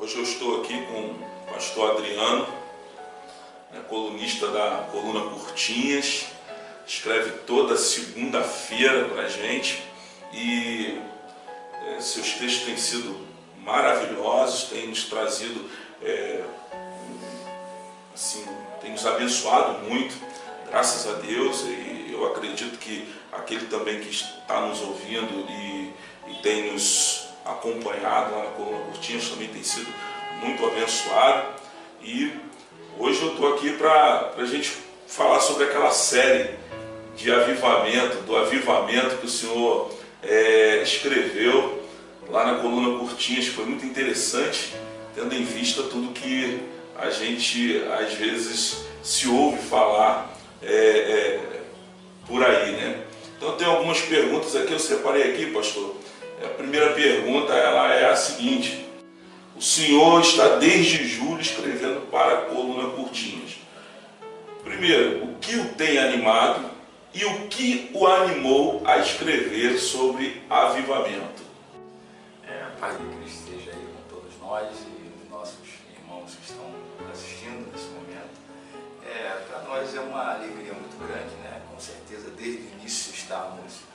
Hoje eu estou aqui com o pastor Adriano, colunista da Coluna Curtinhas, escreve toda segunda-feira para a gente e seus textos têm sido maravilhosos, têm nos trazido, tem nos abençoado muito, graças a Deus, e eu acredito que aquele também que está nos ouvindo e tem nos acompanhado lá na Coluna Curtinhas também tem sido muito abençoado. E hoje eu estou aqui para a gente falar sobre aquela série de avivamento, do avivamento que o Senhor escreveu lá na Coluna Curtinhas, que foi muito interessante, tendo em vista tudo que a gente às vezes se ouve falar por aí, né? Então eu tenho algumas perguntas aqui, eu separei aqui, pastor. A primeira pergunta ela é a seguinte: o senhor está desde julho escrevendo para a Coluna Curtinhas. Primeiro, o que o tem animado e o que o animou a escrever sobre avivamento? A paz de Cristo esteja aí com todos nós e os nossos irmãos que estão assistindo nesse momento. Para nós é uma alegria muito grande, né? Com certeza desde o início estamos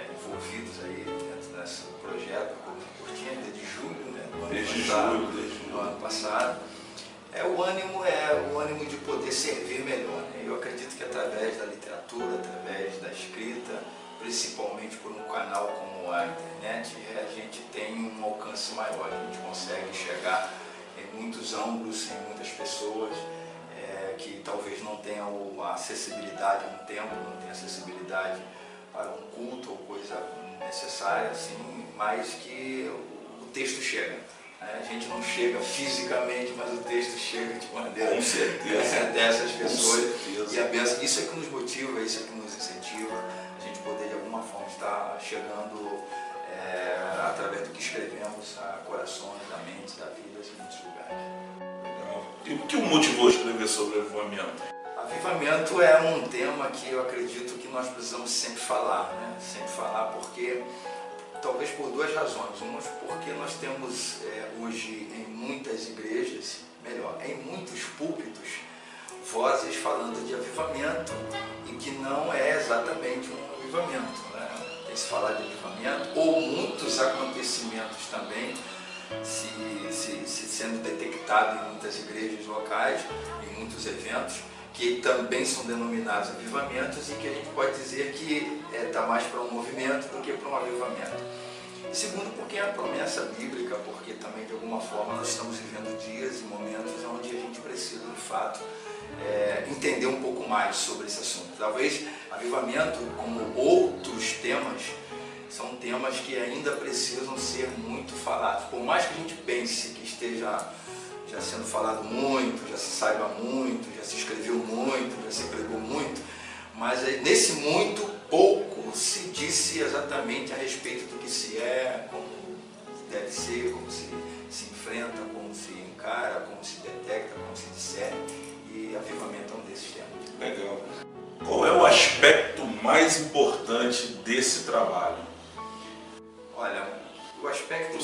envolvidos aí dentro desse projeto Coluna Curtinhas, desde julho, né? Do ano passado. O ânimo de poder servir melhor, né? Eu acredito que através da literatura, através da escrita, principalmente por um canal como a internet, a gente tem um alcance maior, a gente consegue chegar em muitos ângulos, em muitas pessoas que talvez não tenham a acessibilidade a um templo, não tenham acessibilidade para um culto ou coisa necessária, assim, mas que o texto chega. A gente não chega fisicamente, mas o texto chega de maneira dessas pessoas. E a bênção, isso é que nos motiva, isso é que nos incentiva, a gente poder de alguma forma estar chegando através do que escrevemos a corações, a mente, a vida em muitos lugares. Legal. E o que o motivou a escrever sobre avivamento? Avivamento é um tema que eu acredito que nós precisamos sempre falar, né? Sempre falar porque, talvez por duas razões. Uma, porque nós temos hoje em muitas igrejas, melhor, em muitos púlpitos, vozes falando de avivamento e que não é exatamente um avivamento, né? Tem se falar de avivamento ou muitos acontecimentos também se sendo detectado em muitas igrejas locais, em muitos eventos, que também são denominados avivamentos e que a gente pode dizer que está mais para um movimento do que para um avivamento. E segundo, porque é a promessa bíblica, porque também de alguma forma nós estamos vivendo dias e momentos onde a gente precisa de fato entender um pouco mais sobre esse assunto. Talvez avivamento, como outros temas, são temas que ainda precisam ser muito falados. Por mais que a gente pense que esteja já sendo falado muito, já se saiba muito, já se escreveu muito, já se pregou muito, mas nesse muito pouco se disse exatamente a respeito do que se é, como deve ser, como se enfrenta, como se encara, como se detecta, como se discerne, e avivamento é um desses temas. Legal. Qual é o aspecto mais importante desse trabalho? Olha, o aspecto,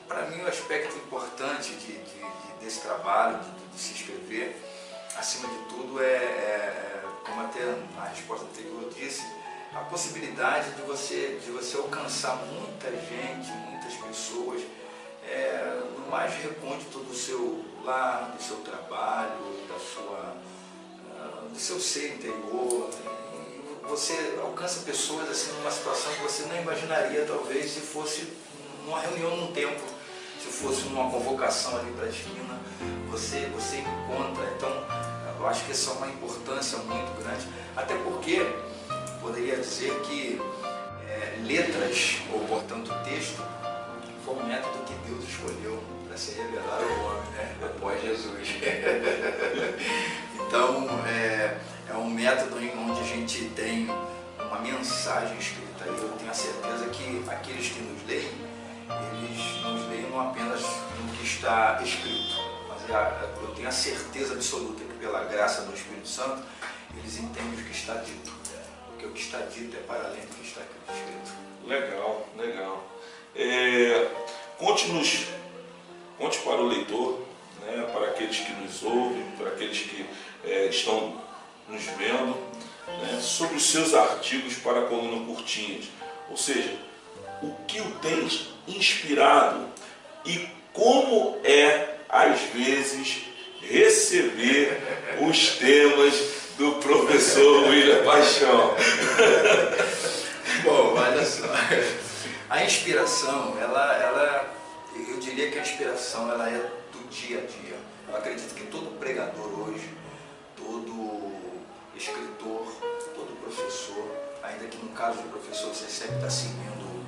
para mim, o aspecto importante desse trabalho, de se escrever, acima de tudo, como até na resposta anterior eu disse, a possibilidade de você alcançar muita gente, muitas pessoas, no mais recôndito do seu lar, do seu trabalho, do seu ser interior. Você alcança pessoas assim, numa situação que você não imaginaria, talvez, se fosse numa reunião num templo, se fosse numa convocação ali para a esquina, você encontra. Então, eu acho que essa é uma importância muito grande, até porque poderia dizer que letras, ou portanto texto, foi um método que Deus escolheu para se revelar ao homem, né? Após Jesus. Então, é um método em onde a gente tem uma mensagem escrita. E eu tenho a certeza que aqueles que nos leem, eles nos leem não apenas no que está escrito, mas eu tenho a certeza absoluta que pela graça do Espírito Santo, eles entendem o que está dito. Porque o que está dito é para além do que está escrito. Legal, legal. Conte-nos conte para o leitor, né, para aqueles que nos ouvem, para aqueles que estão nos vendo, né, sobre os seus artigos para a coluna Curtinhas. Ou seja, o que o tem inspirado e como é, às vezes, receber os temas do professor William Paixão. Bom, olha só. A inspiração, eu diria que a inspiração ela é do dia a dia. Eu acredito que todo pregador hoje, todo escritor, todo professor, ainda que no caso do professor você sempre está seguindo,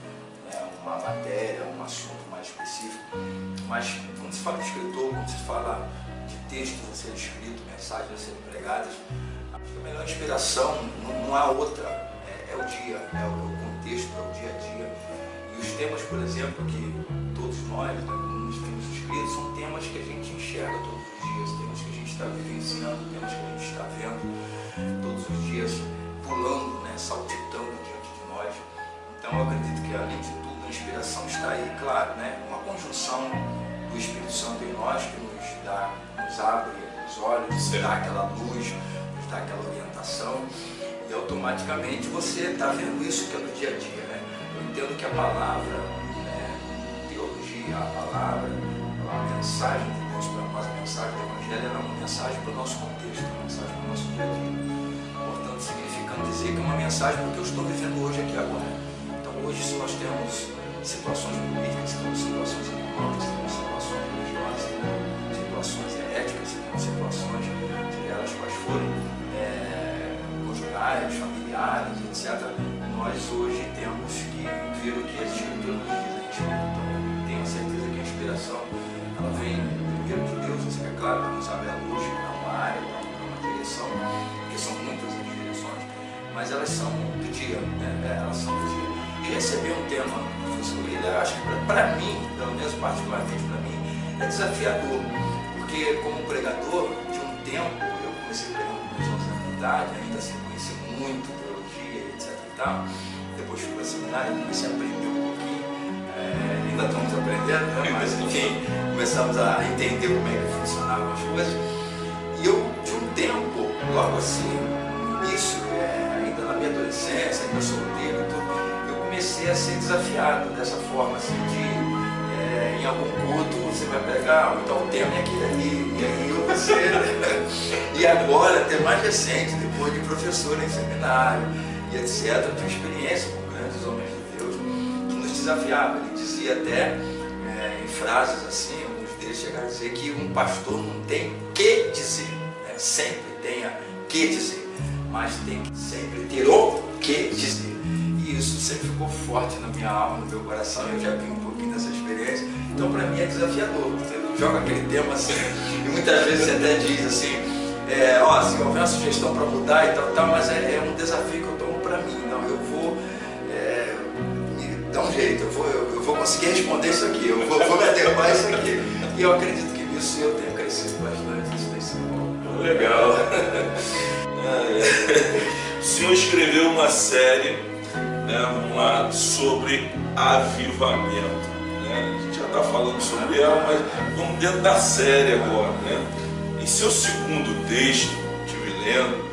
né, uma matéria, um assunto mais específico, mas quando se fala de escritor, quando se fala de textos a serem escritos, mensagens a serem pregadas, acho que a melhor inspiração não há outra, é o dia, é o contexto, é o dia a dia. E os temas, por exemplo, que todos nós, né, nos temos escritos, são temas que a gente enxerga todos os dias, temas que a gente está vivenciando, temas que a gente está vendo todos os dias, pulando, né, saltitando diante de nós. Então eu acredito que, além de tudo, a inspiração está aí, claro, né, uma conjunção do Espírito Santo em nós, que nos abre os olhos, nos dá aquela luz, nos dá aquela orientação, e automaticamente você está vendo isso que é do dia a dia, né? Eu entendo que a palavra, né, teologia, a palavra, a mensagem de Deus para nós, a mensagem do Evangelho, é uma mensagem para o nosso contexto, uma mensagem para o nosso dia a dia. Portanto, significando dizer que é uma mensagem porque eu estou vivendo hoje aqui agora. Então, hoje, se nós temos situações políticas, temos situações econômicas, temos situações religiosas, temos situações éticas, temos situações, seja elas quais forem, conjugais, familiares, etc. Nós hoje temos que ver o que as Escrituras nos dizem a respeito. Então, tenho certeza que a inspiração ela vem primeiro de Deus, isso é claro, que nos abre a luz para uma área, para uma direção, porque são muitas as direções, mas elas são do dia, né? Elas são do dia. E receber um tema, professor William, acho que para mim, pelo menos particularmente para mim, é desafiador, porque como pregador, de um tempo, eu comecei pregando com meus 11 anos de idade, ainda sem conhecer muito teologia, etc e tal. Depois fui para o seminário, comecei a aprender um pouquinho, ainda estamos aprendendo, né? Mas enfim, começamos a entender como é que funcionavam as coisas. E eu, de um tempo, logo assim, no início, ainda na minha adolescência, ainda solteiro e tudo, eu comecei a ser desafiado dessa forma, assim, em algum culto você vai pregar, então o tema é aquele ali, e aí eu comecei, e agora, até mais recente, depois de professor em seminário, e etc., eu tive experiência com grandes homens de Deus que nos desafiavam. Ele dizia até, em frases assim, alguns deles chegaram a dizer que um pastor não tem que dizer, né? Sempre tenha que dizer, mas tem que sempre ter o que dizer. E isso sempre ficou forte na minha alma, no meu coração, eu já vi um pouquinho dessa experiência. Então, para mim é desafiador. Você joga aquele tema assim, e muitas vezes você até diz assim, se houver uma sugestão para mudar e tal, mas é um desafio que eu tomo para mim. Não, eu vou dar um jeito, eu vou conseguir responder isso aqui, eu vou me adequar a isso aqui. E eu acredito que nisso eu tenho crescido bastante, isso tem sido bom. Legal. O senhor escreveu uma série, né, vamos lá, sobre avivamento. Né? A gente já está falando sobre ela, mas vamos dentro da série agora. Né? Em seu segundo texto, estive lendo,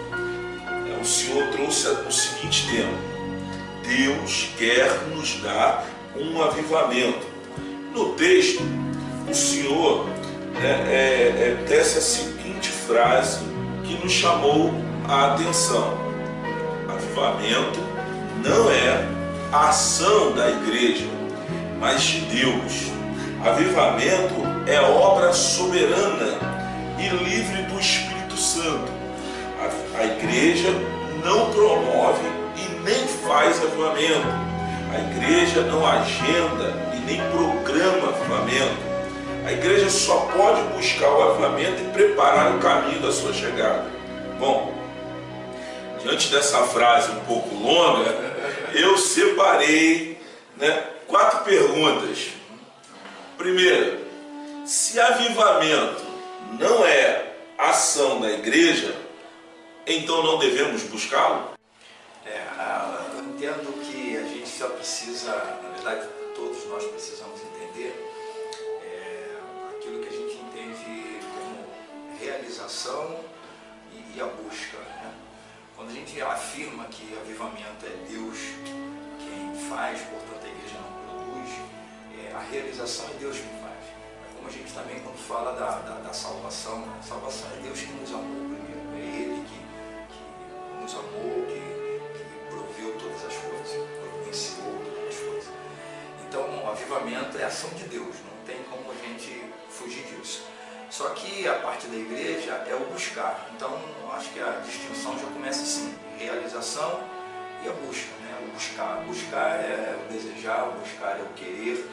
o senhor trouxe o seguinte tema: Deus quer nos dar um avivamento. No texto, o senhor tece a seguinte frase que nos chamou a atenção: avivamento não é a ação da igreja, mas de Deus. Avivamento é obra soberana e livre do Espírito Santo. A igreja não promove e nem faz avivamento. A igreja não agenda e nem programa avivamento. A igreja só pode buscar o avivamento e preparar o caminho da sua chegada. Bom, diante dessa frase um pouco longa, eu separei, 4 perguntas. Primeira, se avivamento não é ação da igreja, então não devemos buscá-lo? Eu entendo que a gente só precisa, na verdade todos nós precisamos entender, realização e a busca, né? Quando a gente afirma que avivamento é Deus quem faz, portanto a igreja não produz, a realização é Deus quem faz. Como a gente também, quando fala da salvação, a salvação é Deus que nos amou primeiro, é Ele que nos amou, que proveu todas as coisas, providenciou todas as coisas. Então, o avivamento é a ação de Deus, não tem como a gente fugir disso. Só que a parte da igreja é o buscar. Então, acho que a distinção já começa assim, realização e a busca, né? O buscar. Buscar é o desejar, o buscar é o querer,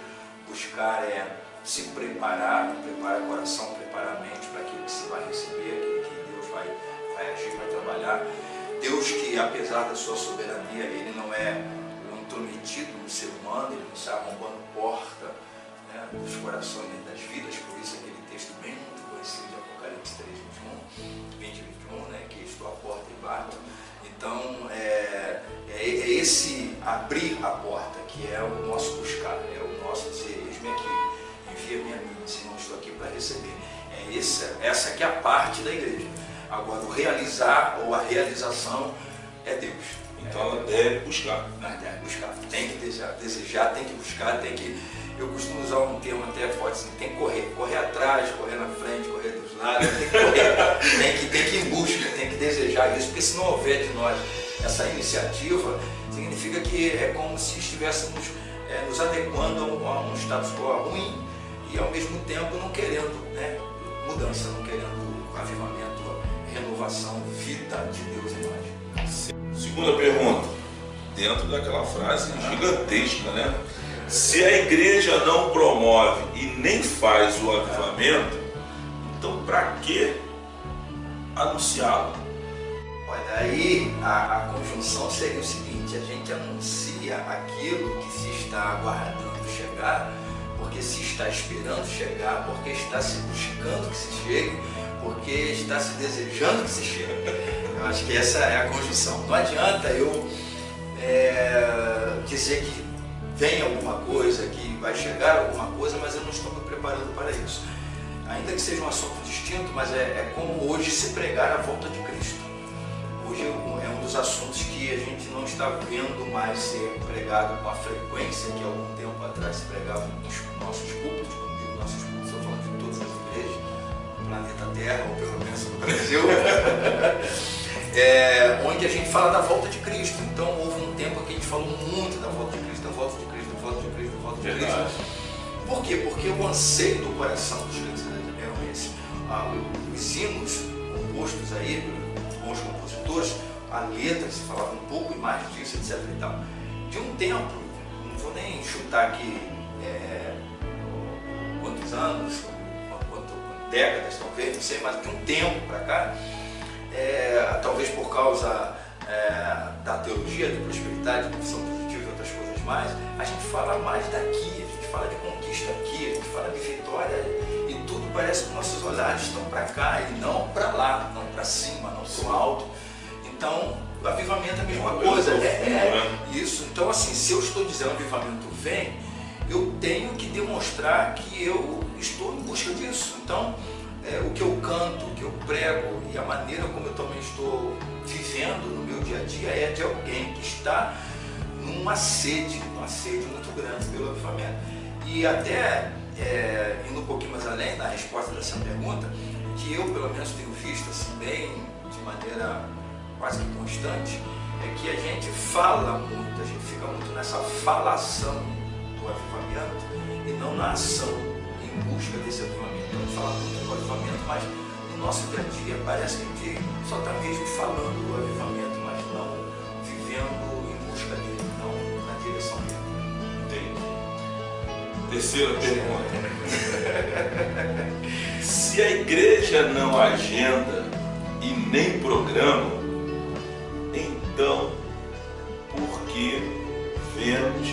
buscar é se preparar o coração, preparar a mente para aquilo que se vai receber, aquilo que Deus vai agir, vai trabalhar. Deus que, apesar da sua soberania, Ele não é o intrometido no ser humano, Ele não está arrombando porta, né, dos corações e das vidas, por isso aquele texto bem muito conhecido de Apocalipse 20, 21, né, que estou à porta e bato. Então, é esse abrir a porta que é o nosso buscar, é o nosso dizer, eis-me aqui, envia-me a mim, Senhor, estou aqui para receber. Essa que é a parte da igreja. Agora, o realizar ou a realização é Deus. Então ela deve buscar. Deve buscar. Tem que desejar, tem que buscar, tem que... Eu costumo usar um termo até forte assim, tem que correr atrás, correr na frente, correr dos lados, tem que correr, tem que ir em busca, tem que desejar isso, porque se não houver de nós essa iniciativa, significa que é como se estivéssemos nos adequando a um status quo ruim e ao mesmo tempo não querendo, né, mudança, não querendo avivamento, renovação, vida de Deus em nós. Segunda pergunta, dentro daquela frase gigantesca, né? Se a igreja não promove e nem faz o avivamento, então para que anunciá-lo? Olha, aí a conjunção seria o seguinte: a gente anuncia aquilo que se está aguardando chegar, porque se está esperando chegar, porque está se buscando que se chegue, porque está se desejando que se chegue. Eu acho que essa é a conjunção. Não adianta eu dizer que vem alguma coisa, que vai chegar alguma coisa, mas eu não estou me preparando para isso. Ainda que seja um assunto distinto, mas é como hoje se pregar a volta de Cristo. Hoje é um dos assuntos que a gente não está vendo mais ser pregado com a frequência que há algum tempo atrás se pregava nos nossos púlpitos, quando digo nossos púlpitos, estou falando de todas as igrejas do planeta Terra, ou pelo menos no Brasil, onde a gente fala da volta de Cristo. Então houve um tempo que a gente falou muito da volta de Cristo, da volta de Cristo, da volta de Cristo, da volta de Cristo. Por quê? Porque o anseio do coração dos crentes é esse. Os hinos compostos aí, com os compositores, a letra se falava um pouco mais disso, etc. E tal. De um tempo, não vou nem chutar aqui quantos anos, quantas décadas talvez, não sei, mas de um tempo para cá, talvez por causa da teologia, da prosperidade, da confissão positiva e outras coisas mais, a gente fala mais daqui, a gente fala de conquista aqui, a gente fala de vitória, e tudo parece que nossos olhares estão para cá e não para lá, não para cima, não para o alto. Então, o avivamento é a mesma coisa. Isso. Então, assim, se eu estou dizendo que o avivamento vem, eu tenho que demonstrar que eu estou em busca disso. Então, o que eu canto, o que eu prego e a maneira como eu também estou vivendo no meu dia a dia é de alguém que está numa sede muito grande pelo avivamento. E até, indo um pouquinho mais além da resposta dessa pergunta, que eu pelo menos tenho visto assim, bem de maneira quase que constante, é que a gente fala muito, a gente fica muito nessa falação do avivamento e não na ação em busca desse avivamento. A gente fala muito do avivamento, mas no nosso dia a dia parece que a gente só está mesmo falando do avivamento, mas não vivendo em busca dele, não na direção dele. Entendi. Terceira pergunta. Se a igreja não agenda e nem programa, então por que vemos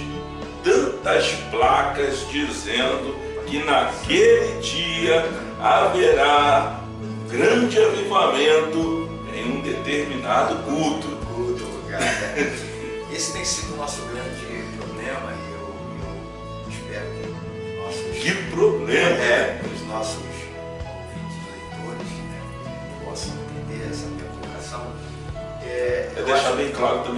tantas placas dizendo que naquele dia haverá grande avivamento em um determinado culto? Esse tem sido o nosso grande problema e eu espero que nossos... Que problema! Os nossos ouvintes, leitores,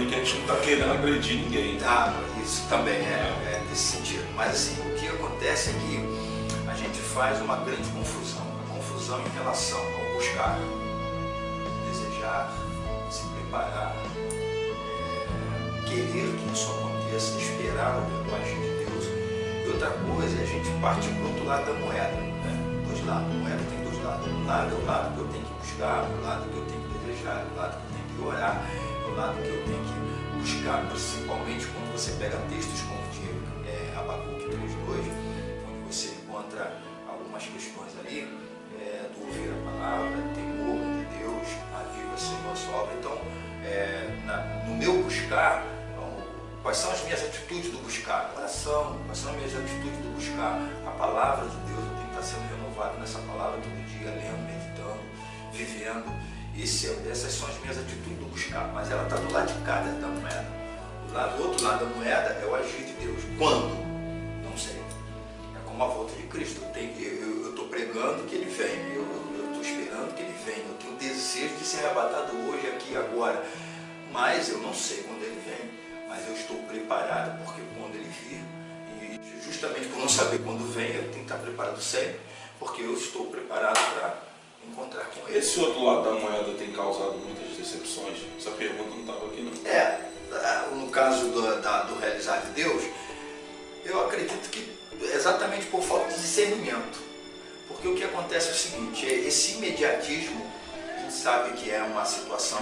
também que a gente não está querendo agredir ninguém. Ah, isso também é nesse sentido. Mas assim, o que acontece é que a gente faz uma grande confusão. Uma confusão em relação ao buscar, desejar, se preparar, querer que isso aconteça, esperar o agir de Deus. E outra coisa é a gente partir para o outro lado da moeda. Né? Dois lados. A moeda tem dois lados. Um lado é o lado que eu tenho que buscar, o lado que eu tenho que desejar, o lado que eu tenho que orar, o lado que eu tenho que buscar, principalmente quando você pega textos como de Abacuque 3:2, onde você encontra algumas questões ali, do ouvir a palavra, temor de Deus, aviva Senhor a sua obra. Então, no meu buscar, quais são as minhas atitudes do buscar? Oração, quais são as minhas atitudes do buscar? A palavra de Deus, eu tenho que estar sendo renovado nessa palavra todo dia, lendo, meditando, vivendo. Essas são as minhas atitudes do buscar, mas ela está do lado de cá da moeda. Do outro lado da moeda é o agir de Deus. Quando? Não sei. É como a volta de Cristo. Eu estou pregando que Ele vem, eu estou esperando que Ele venha, eu tenho desejo de ser arrebatado hoje, aqui, agora, mas eu não sei quando Ele vem. Mas eu estou preparado, porque quando Ele vir, e justamente por não saber quando vem, eu tenho que estar preparado sempre, porque eu estou preparado para encontrar com Ele. Esse outro lado da moeda tem causado muitas decepções? Essa pergunta não estava aqui, não. No caso do realizar de Deus, eu acredito que exatamente por falta de discernimento. Porque o que acontece é o seguinte, esse imediatismo, a gente sabe que é uma situação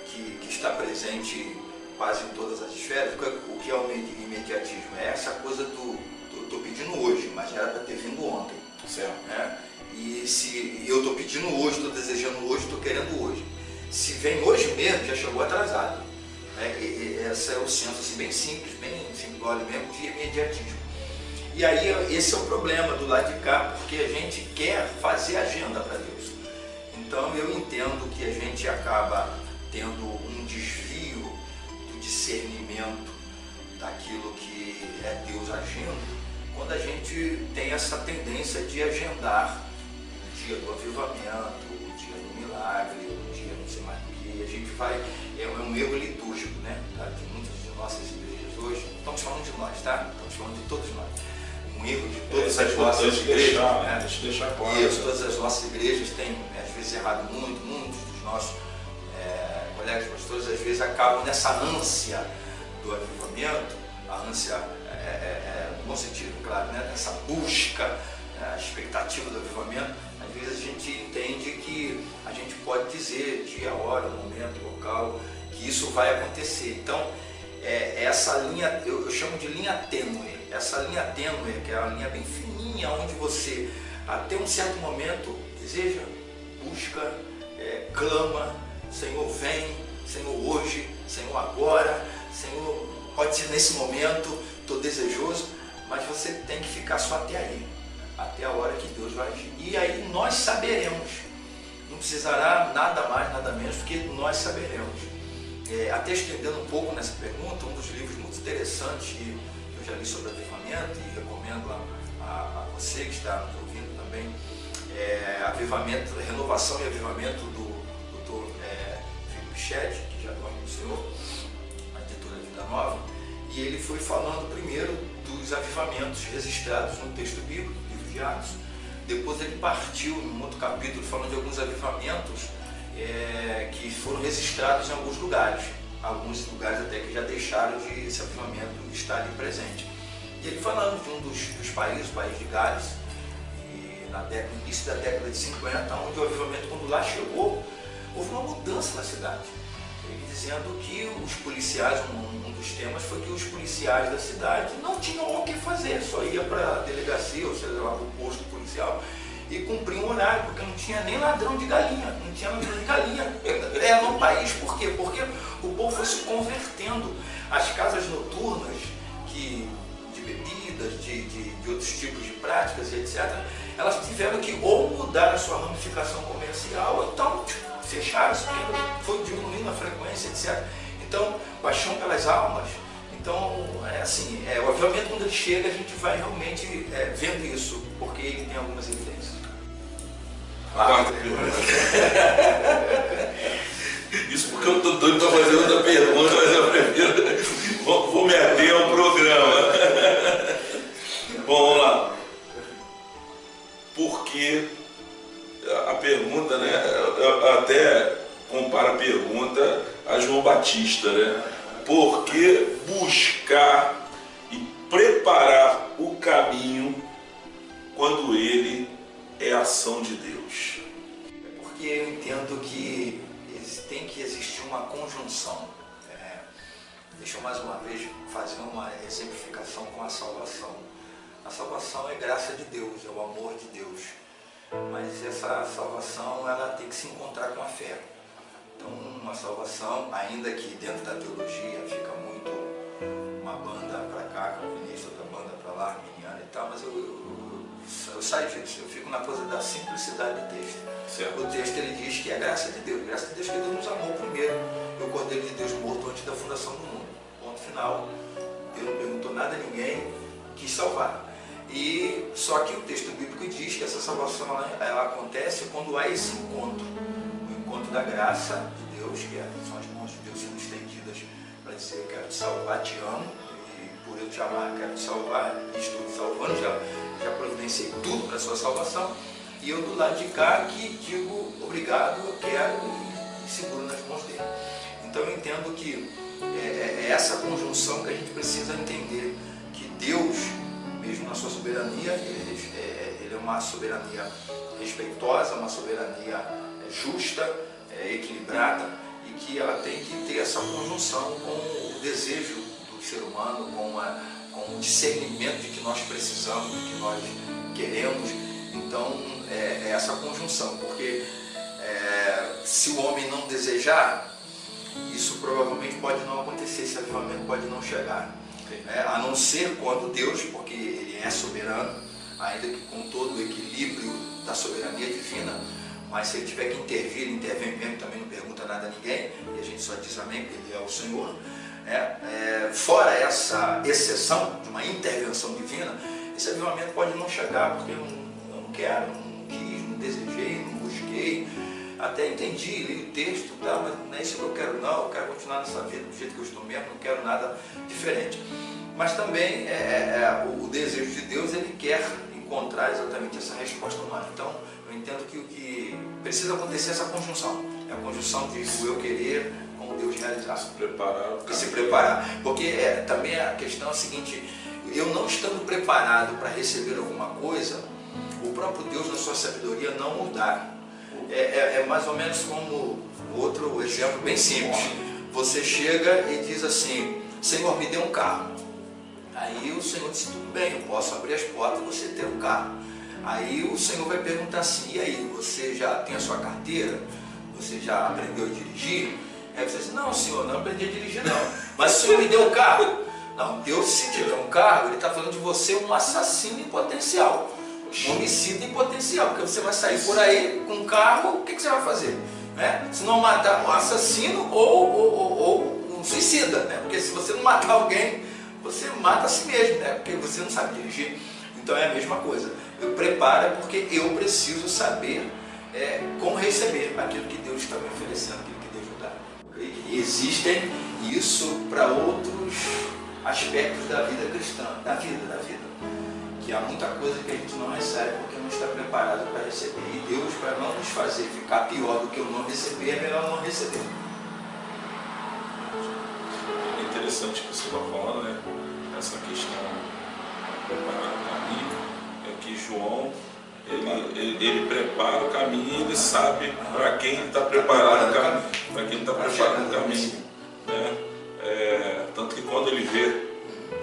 que está presente quase em todas as esferas. O que é o imediatismo? É essa coisa do estou pedindo hoje, mas era para ter vindo ontem. Certo. Né? E se eu estou pedindo hoje, estou desejando hoje, estou querendo hoje. Se vem hoje mesmo, já chegou atrasado. Esse é o senso assim, bem simples, bem simplório mesmo, de imediatismo. E aí esse é o problema do lado de cá, porque a gente quer fazer agenda para Deus. Então eu entendo que a gente acaba tendo um desvio do discernimento daquilo que é Deus agindo, quando a gente tem essa tendência de agendar o dia do avivamento, o dia do milagre, o dia não sei mais do que, a gente vai, é um erro litúrgico, né? De muitas de nossas igrejas hoje, estamos falando de nós, tá? Estamos falando de todos nós. Um erro de todas as nossas igrejas, né? Deixa eu deixar claro. Isso, todas as nossas igrejas têm, às vezes, errado muitos dos nossos colegas pastores, às vezes, acabam nessa ânsia do avivamento, a ânsia, no bom sentido, claro, né? Nessa busca, a expectativa do avivamento. Às vezes a gente entende que a gente pode dizer dia, hora, momento, local, que isso vai acontecer. Então, essa linha, eu chamo de linha tênue. Essa linha tênue, que é uma linha bem fininha, onde você, até um certo momento, deseja, busca, clama, Senhor vem, Senhor hoje, Senhor agora, Senhor pode ser nesse momento, estou desejoso, mas você tem que ficar só até aí, até a hora que Deus vai agir. E aí nós saberemos, não precisará nada mais, nada menos, porque nós saberemos. Até estendendo um pouco nessa pergunta, um dos livros muito interessantes que eu já li sobre avivamento e recomendo a você que está nos ouvindo também, Avivamento, Renovação e Avivamento do Dr. Felipe Chet, que já dorme no Senhor, a editora Vida Nova, e ele foi falando primeiro dos avivamentos registrados no texto bíblico, livro de Atos. Depois ele partiu em um outro capítulo falando de alguns avivamentos que foram registrados em alguns lugares até que já deixaram de esse avivamento estar ali presente. E ele falando de um dos países, o país de Gales, e no início da década de 50, onde o avivamento, quando lá chegou, houve uma mudança na cidade. Ele dizendo que os policiais, um dos temas foi que os policiais da cidade não tinham o que fazer, só ia para a delegacia, ou seja, lá para o posto policial, e cumprir um horário, porque não tinha nem ladrão de galinha, não tinha ladrão de galinha no país. Por quê? Porque o povo foi se convertendo. As casas noturnas, de bebidas, de outros tipos de práticas, etc., elas tiveram que ou mudar a sua ramificação comercial, ou então fecharam, foi diminuindo a frequência, etc. Então, paixão pelas almas. Então, o avivamento, quando ele chega, a gente vai realmente vendo isso, porque ele tem algumas evidências. Isso porque eu estou doido para fazer outra pergunta, mas eu prefiro. Vou me ater ao programa. Bom, vamos lá. Porque a pergunta, né? Eu até comparo a pergunta a João Batista, né? Por que buscar e preparar o caminho quando ele é ação de Deus? Porque eu entendo que tem que existir uma conjunção. Deixa eu mais uma vez fazer uma exemplificação com a salvação. A salvação é graça de Deus, é o amor de Deus. Mas essa salvação, ela tem que se encontrar com a fé. Então, uma salvação, ainda que dentro da teologia fica muito uma banda para cá, calvinista, outra banda para lá, arminiana e tal, mas eu saio disso, eu fico na coisa da simplicidade do texto. Certo. O texto ele diz que é graça de Deus que Deus nos amou primeiro, e o Cordeiro de Deus morto antes da fundação do mundo. Ponto final. Deus não perguntou nada a ninguém, quis salvar. E só que o texto bíblico diz que essa salvação ela acontece quando há esse encontro, o encontro da graça de Deus, que são as mãos de Deus sendo estendidas para dizer: eu quero te salvar, te amo, e por eu te amar, quero te salvar, estou te salvando, já providenciei tudo para a sua salvação, e eu do lado de cá que digo obrigado, eu quero, e seguro nas mãos dele. Então eu entendo que é essa conjunção que a gente precisa entender, que Deus, mesmo na sua soberania, ele é uma soberania respeitosa, uma soberania justa, equilibrada, e que ela tem que ter essa conjunção com o desejo do ser humano, com o discernimento de que nós precisamos, de que nós queremos. Então é essa conjunção, porque se o homem não desejar, isso provavelmente pode não acontecer, esse avivamento pode não chegar. A não ser quando Deus, porque Ele é soberano, ainda que com todo o equilíbrio da soberania divina, mas se Ele tiver que intervir, Ele intervém mesmo, também não pergunta nada a ninguém, e a gente só diz amém, porque Ele é o Senhor. Fora essa exceção de uma intervenção divina, esse avivamento pode não chegar, porque eu não quero, não quis, não desejei, não busquei. Até entendi, li o texto, tá, mas não é isso que eu quero não, eu quero continuar nessa vida do jeito que eu estou mesmo, não quero nada diferente. Mas também o desejo de Deus, ele quer encontrar exatamente essa resposta humana. Então eu entendo que o que precisa acontecer é essa conjunção, é a conjunção de o eu querer com o Deus realizar. Se preparar. Porque também a questão é a seguinte: eu não estando preparado para receber alguma coisa, o próprio Deus na sua sabedoria não mudar. É mais ou menos como outro exemplo bem simples. Você chega e diz assim: Senhor, me dê um carro. Aí o Senhor diz: tudo bem, eu posso abrir as portas e você ter um carro. Aí o Senhor vai perguntar assim: e aí, você já tem a sua carteira? Você já aprendeu a dirigir? Aí você diz: não, Senhor, não aprendi a dirigir não, mas o Senhor me deu um carro. Não, Deus, se te der um carro, Ele está falando de você um assassino em potencial, um homicida em potencial, porque você vai sair por aí com um carro, o que você vai fazer? Se não matar um assassino ou um suicida, porque se você não matar alguém, você mata a si mesmo, porque você não sabe dirigir. Então é a mesma coisa. Prepara, porque eu preciso saber como receber aquilo que Deus está me oferecendo, aquilo que Deus me dá. E existem isso para outros aspectos da vida cristã, da vida. Que há muita coisa que a gente não recebe porque não está preparado para receber. E Deus, para não nos fazer ficar pior do que eu não receber, é melhor não receber. É interessante o que você está falando, né? Essa questão de preparar o caminho, é que João, ele prepara o caminho e ele sabe para quem ele está preparando o caminho, para quem ele está preparando o caminho. Tanto que quando ele vê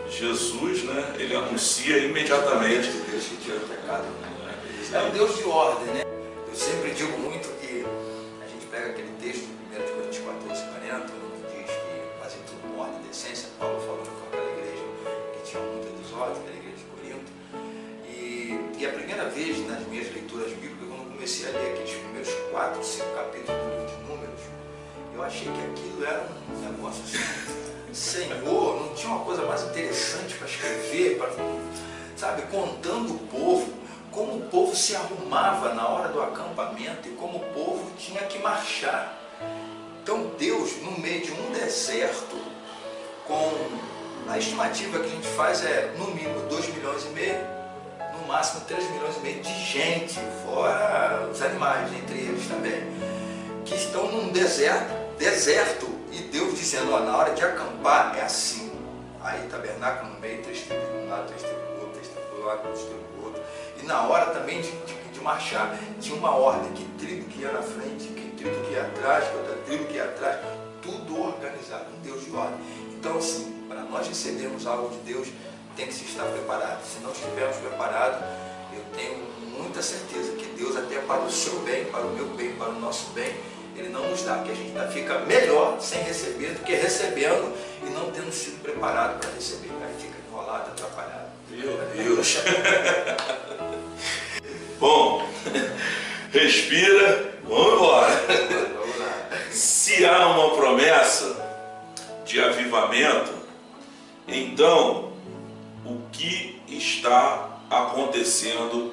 Jesus, né, ele anuncia imediatamente. Deus que tira o pecado. É um Deus de ordem, né? Eu sempre digo muito que a gente pega aquele texto de 1 Coríntios 14:40, onde diz que fazem tudo com ordem e decência, Paulo falando com aquela igreja que tinha muita desordem, aquela igreja de Corinto. E a primeira vez nas minhas leituras bíblicas, quando eu comecei a ler aqueles primeiros 4, 5 capítulos do livro de Números, eu achei que aquilo era um negócio assim. Senhor, não tinha uma coisa mais interessante para escrever, contando o povo, como o povo se arrumava na hora do acampamento e como o povo tinha que marchar. Então Deus Deus, no meio de um deserto, com a estimativa que a gente faz é no mínimo 2,5 milhões, no máximo 3,5 milhões de gente, fora os animais, entre eles também, que estão num deserto, e Deus dizendo, ó, na hora de acampar é assim. Aí tabernáculo no meio, 3 tribos de um lado, 3 tribos do outro, 3 tribos do lado, 3 tribos do outro. E na hora também de marchar, tinha uma ordem, que tribo que ia na frente, que tribo que ia atrás, que outra tribo que ia atrás, tudo organizado, um Deus de ordem. Então assim, para nós recebermos algo de Deus, tem que se estar preparado. Se não estivermos preparados, eu tenho muita certeza que Deus, até para o seu bem, para o meu bem, para o nosso bem, Ele não nos dá, que a gente fica melhor sem receber do que recebendo e não tendo sido preparado para receber. Aí fica enrolado, atrapalhado. Meu Deus! Bom, respira, vamos embora. Vamos lá. Se há uma promessa de avivamento, então o que está acontecendo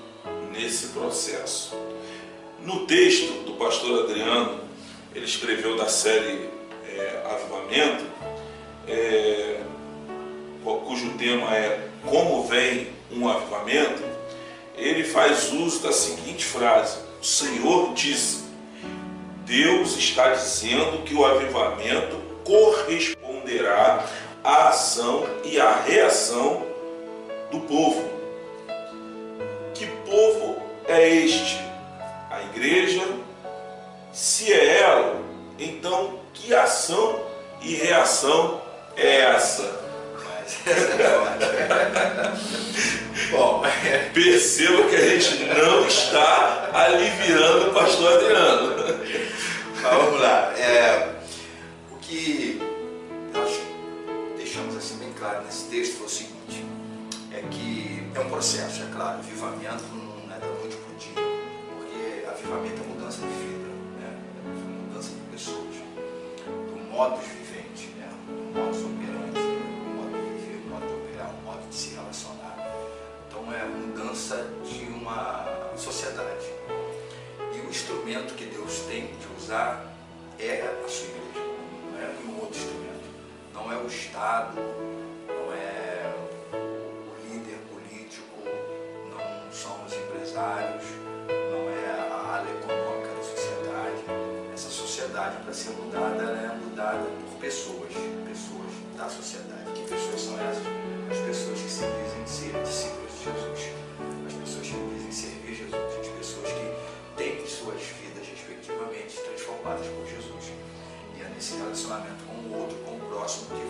nesse processo? No texto do pastor Adriano, ele escreveu da série Avivamento, cujo tema é Como Vem um Avivamento. Ele faz uso da seguinte frase: o Senhor disse, Deus está dizendo que o avivamento corresponderá à ação e à reação do povo. Que povo é este? A igreja? Se é ela, então que ação e reação é essa? Bom, perceba que a gente não está aliviando o pastor Adriano. vamos lá. O que nós deixamos assim bem claro nesse texto foi o seguinte: é que é um processo, é claro. Avivamento não é da noite para o dia, porque avivamento é mudança de vida, né? É mudança de pessoas, do modus vivente, né? Do modus operandi, do modo de viver, do modo de operar, do modo de se relacionar. Então é a mudança de uma sociedade. E o instrumento que Deus tem de usar é a sua igreja, não é nenhum outro instrumento. Não é o Estado, não é o líder político, não são os empresários, não é a ala econômica da sociedade. Essa sociedade, para ser mudada, ela é mudada por pessoas da sociedade. Que pessoas são essas? As pessoas que se dizem ser discípulos de Jesus, as pessoas que dizem servir Jesus, as pessoas que têm suas vidas respectivamente transformadas por Jesus. E é nesse relacionamento com o outro, com o próximo, que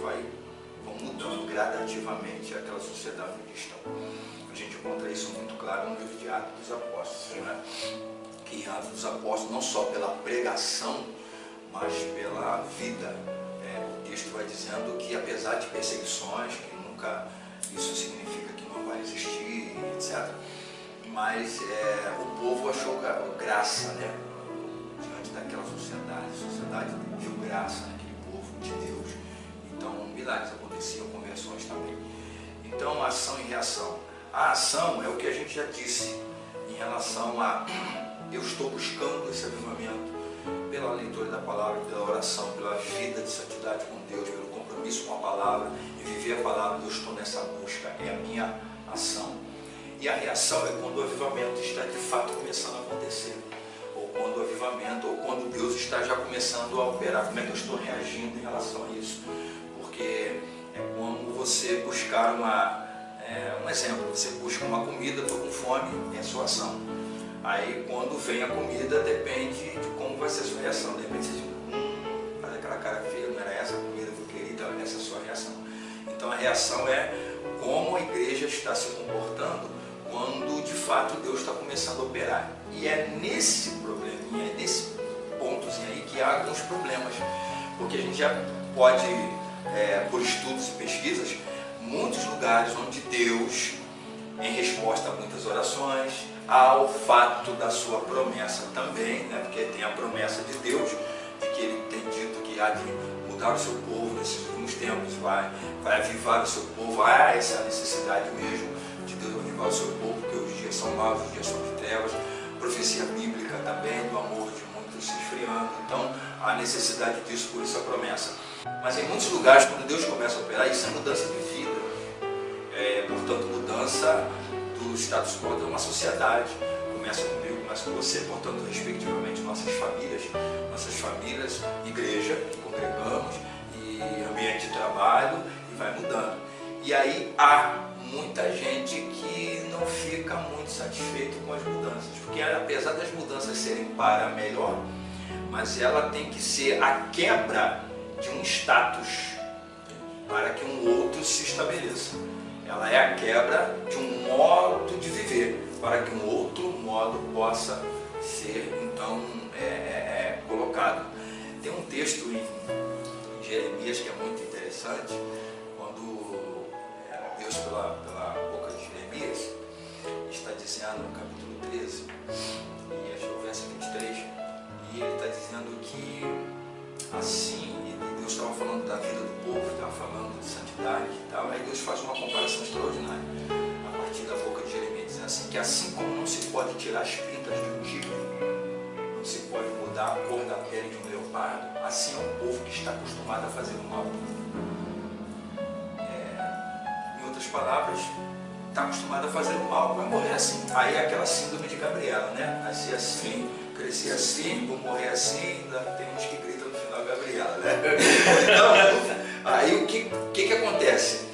vão mudando gradativamente aquela sociedade onde estão. A gente encontra isso muito claro no livro de Atos dos Apóstolos, né? Que em Atos dos Apóstolos, não só pela pregação, mas pela vida. O texto vai dizendo que apesar de perseguições, que nunca isso significa que não vai existir, etc., mas o povo achou graça, né? Diante daquela sociedade. A sociedade viu graça naquele povo de Deus. Então milagres aconteciam, conversões também. Então ação e reação. A ação é o que a gente já disse em relação a eu estou buscando esse avivamento pela leitura da palavra, pela oração, pela vida de santidade com Deus, pelo compromisso com a palavra e viver a palavra. Eu estou nessa busca, é a minha ação. E a reação é quando o avivamento está de fato começando a acontecer, ou quando o avivamento, ou quando Deus está já começando a operar. Como é que eu estou reagindo em relação a isso? Porque é como você buscar um exemplo, você busca uma comida, estou com fome, é a sua ação. Aí quando vem a comida, depende de como vai ser a sua reação. De repente você diz, faz aquela cara feia, não era essa a comida que eu queria, então essa é a sua reação. Então a reação é como a igreja está se comportando quando de fato Deus está começando a operar. E é nesse probleminha, é nesse pontozinho aí que há alguns problemas. Porque a gente já pode, por estudos e pesquisas, muitos lugares onde Deus, em resposta a muitas orações, ao fato da sua promessa também, né? Porque tem a promessa de Deus, de que Ele tem dito que há de mudar o seu povo nesses últimos tempos, vai avivar o seu povo. Essa é a necessidade mesmo de Deus avivar o seu povo, porque os dias são maus, os dias são de trevas. Profecia bíblica também, do amor de muitos outros se esfriando. Então, há necessidade disso, por isso a promessa. Mas em muitos lugares, quando Deus começa a operar, isso é mudança de vida. Portanto, mudança do status quo de uma sociedade. Começa comigo, começa com você, portanto, respectivamente, nossas famílias, igreja, que congregamos, e ambiente de trabalho, e vai mudando. E aí há muita gente que não fica muito satisfeito com as mudanças, porque apesar das mudanças serem para melhor, mas ela tem que ser a quebra de um status para que um outro se estabeleça. Ela é a quebra de um modo de viver para que um outro modo possa ser então colocado. Tem um texto em Jeremias que é muito interessante, quando Deus pela boca de Jeremias está dizendo no capítulo 13, e acho que é o verso 23, e ele está dizendo que assim, e Deus estava falando da vida do povo, estava falando de santidade e tal, aí Deus faz uma comparação extraordinária a partir da boca de Jeremias, dizendo assim, que assim como não se pode tirar as pintas de um tigre, não se pode mudar a cor da pele de um leopardo, assim é um povo que está acostumado a fazer o mal. Em outras palavras, está acostumado a fazer o mal, vai morrer assim. Aí é aquela síndrome de Gabriela, né? Nasci assim, cresci assim, vou morrer assim, ainda tem uns que gritam no final Gabriela, né? Então, aí o que acontece?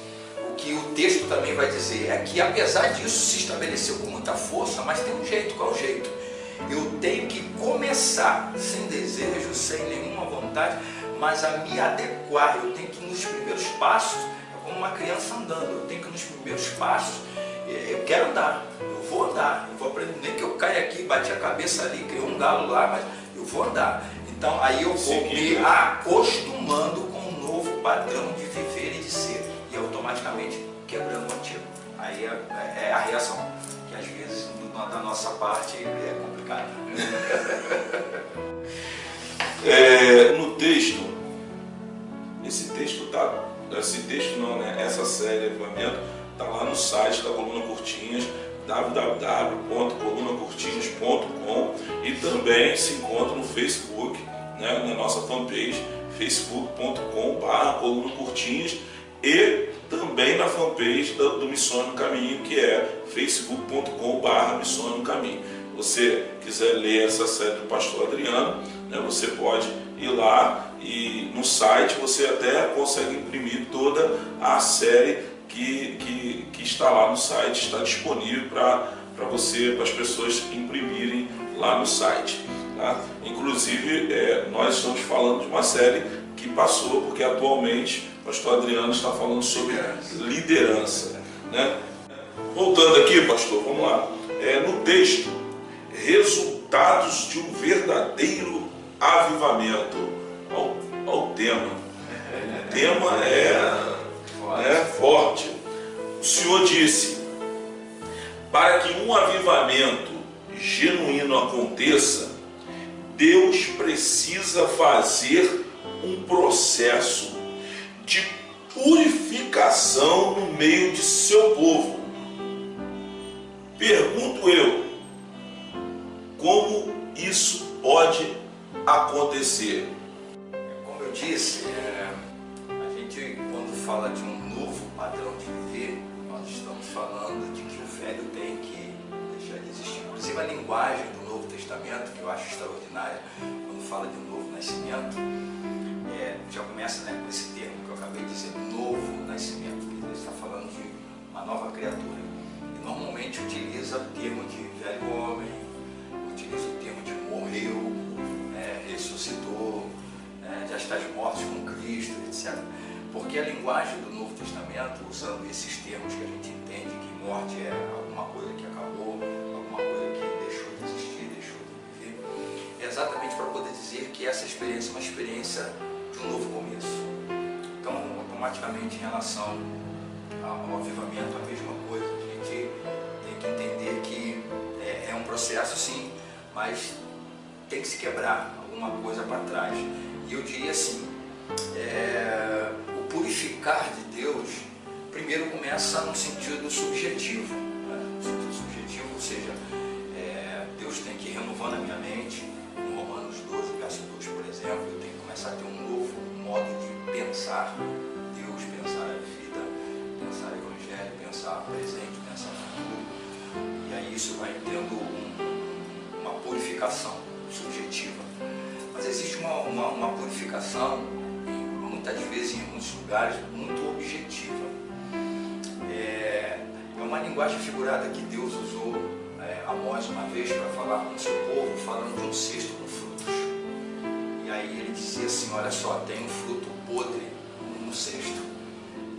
O que o texto também vai dizer é que apesar disso se estabeleceu com muita força, mas tem um jeito. Qual o jeito? Eu tenho que começar sem desejo, sem nenhuma vontade, mas a me adequar. Eu tenho que ir nos primeiros passos, é como uma criança andando, eu tenho que ir nos primeiros passos. Eu quero andar, eu vou andar, eu vou aprender, nem que eu caia aqui, bati a cabeça ali, criou um galo lá, mas eu vou andar. Então aí eu vou me acostumando com um novo padrão de viver e de ser, e automaticamente quebrando o antigo. Aí é a reação, que às vezes da nossa parte é complicada. No texto, essa série Avivamento está lá no site da Coluna Curtinhas, www.colunacurtinhas.com, e também se encontra no Facebook, né, na nossa fanpage facebook.com/Coluna Curtinhas, e também na fanpage do Missões no Caminho, que é facebook.com/Missões no Caminho. Você quiser ler essa série do pastor Adriano, né, você pode ir lá, e no site você até consegue imprimir toda a série que está lá no site, está disponível para as pessoas imprimirem lá no site, tá? Inclusive, nós estamos falando de uma série que passou, porque atualmente o pastor Adriano está falando sobre liderança, né? Voltando aqui, pastor, vamos lá. No texto, resultados de um verdadeiro avivamento. Olha o tema. O tema é forte. O Senhor disse: para que um avivamento genuíno aconteça, Deus precisa fazer um processo de purificação no meio de seu povo. Pergunto eu, como isso pode acontecer? Como eu disse, a gente, quando fala de um novo padrão de viver, nós estamos falando de que o velho tem que deixar de existir. Inclusive a linguagem do Novo Testamento, que eu acho extraordinária, quando fala de um novo nascimento, já começa, né, com esse termo que eu acabei de dizer, novo nascimento, que ele está falando de uma nova criatura. E normalmente utiliza o termo de velho homem, utiliza o termo de morreu, ressuscitou, já está mortos com Cristo, etc. Porque a linguagem do Novo Testamento, usando esses termos que a gente entende que morte é alguma coisa que acabou, alguma coisa que deixou de existir, deixou de viver, é exatamente para poder dizer que essa experiência é uma experiência de um novo começo. Então, automaticamente, em relação ao avivamento, a mesma coisa. A gente tem que entender que é um processo, sim, mas tem que se quebrar alguma coisa para trás. E eu diria assim, o purificar de Deus primeiro começa no sentido subjetivo, né? No sentido subjetivo, ou seja, Deus tem que ir renovando a minha mente. Em Romanos 12 purificação subjetiva, mas existe uma purificação, muitas vezes em muitos lugares, muito objetiva. É uma linguagem figurada que Deus usou Amós uma vez para falar com o seu povo, falando de um cesto com frutos. E aí ele dizia assim, olha só, tem um fruto podre no cesto.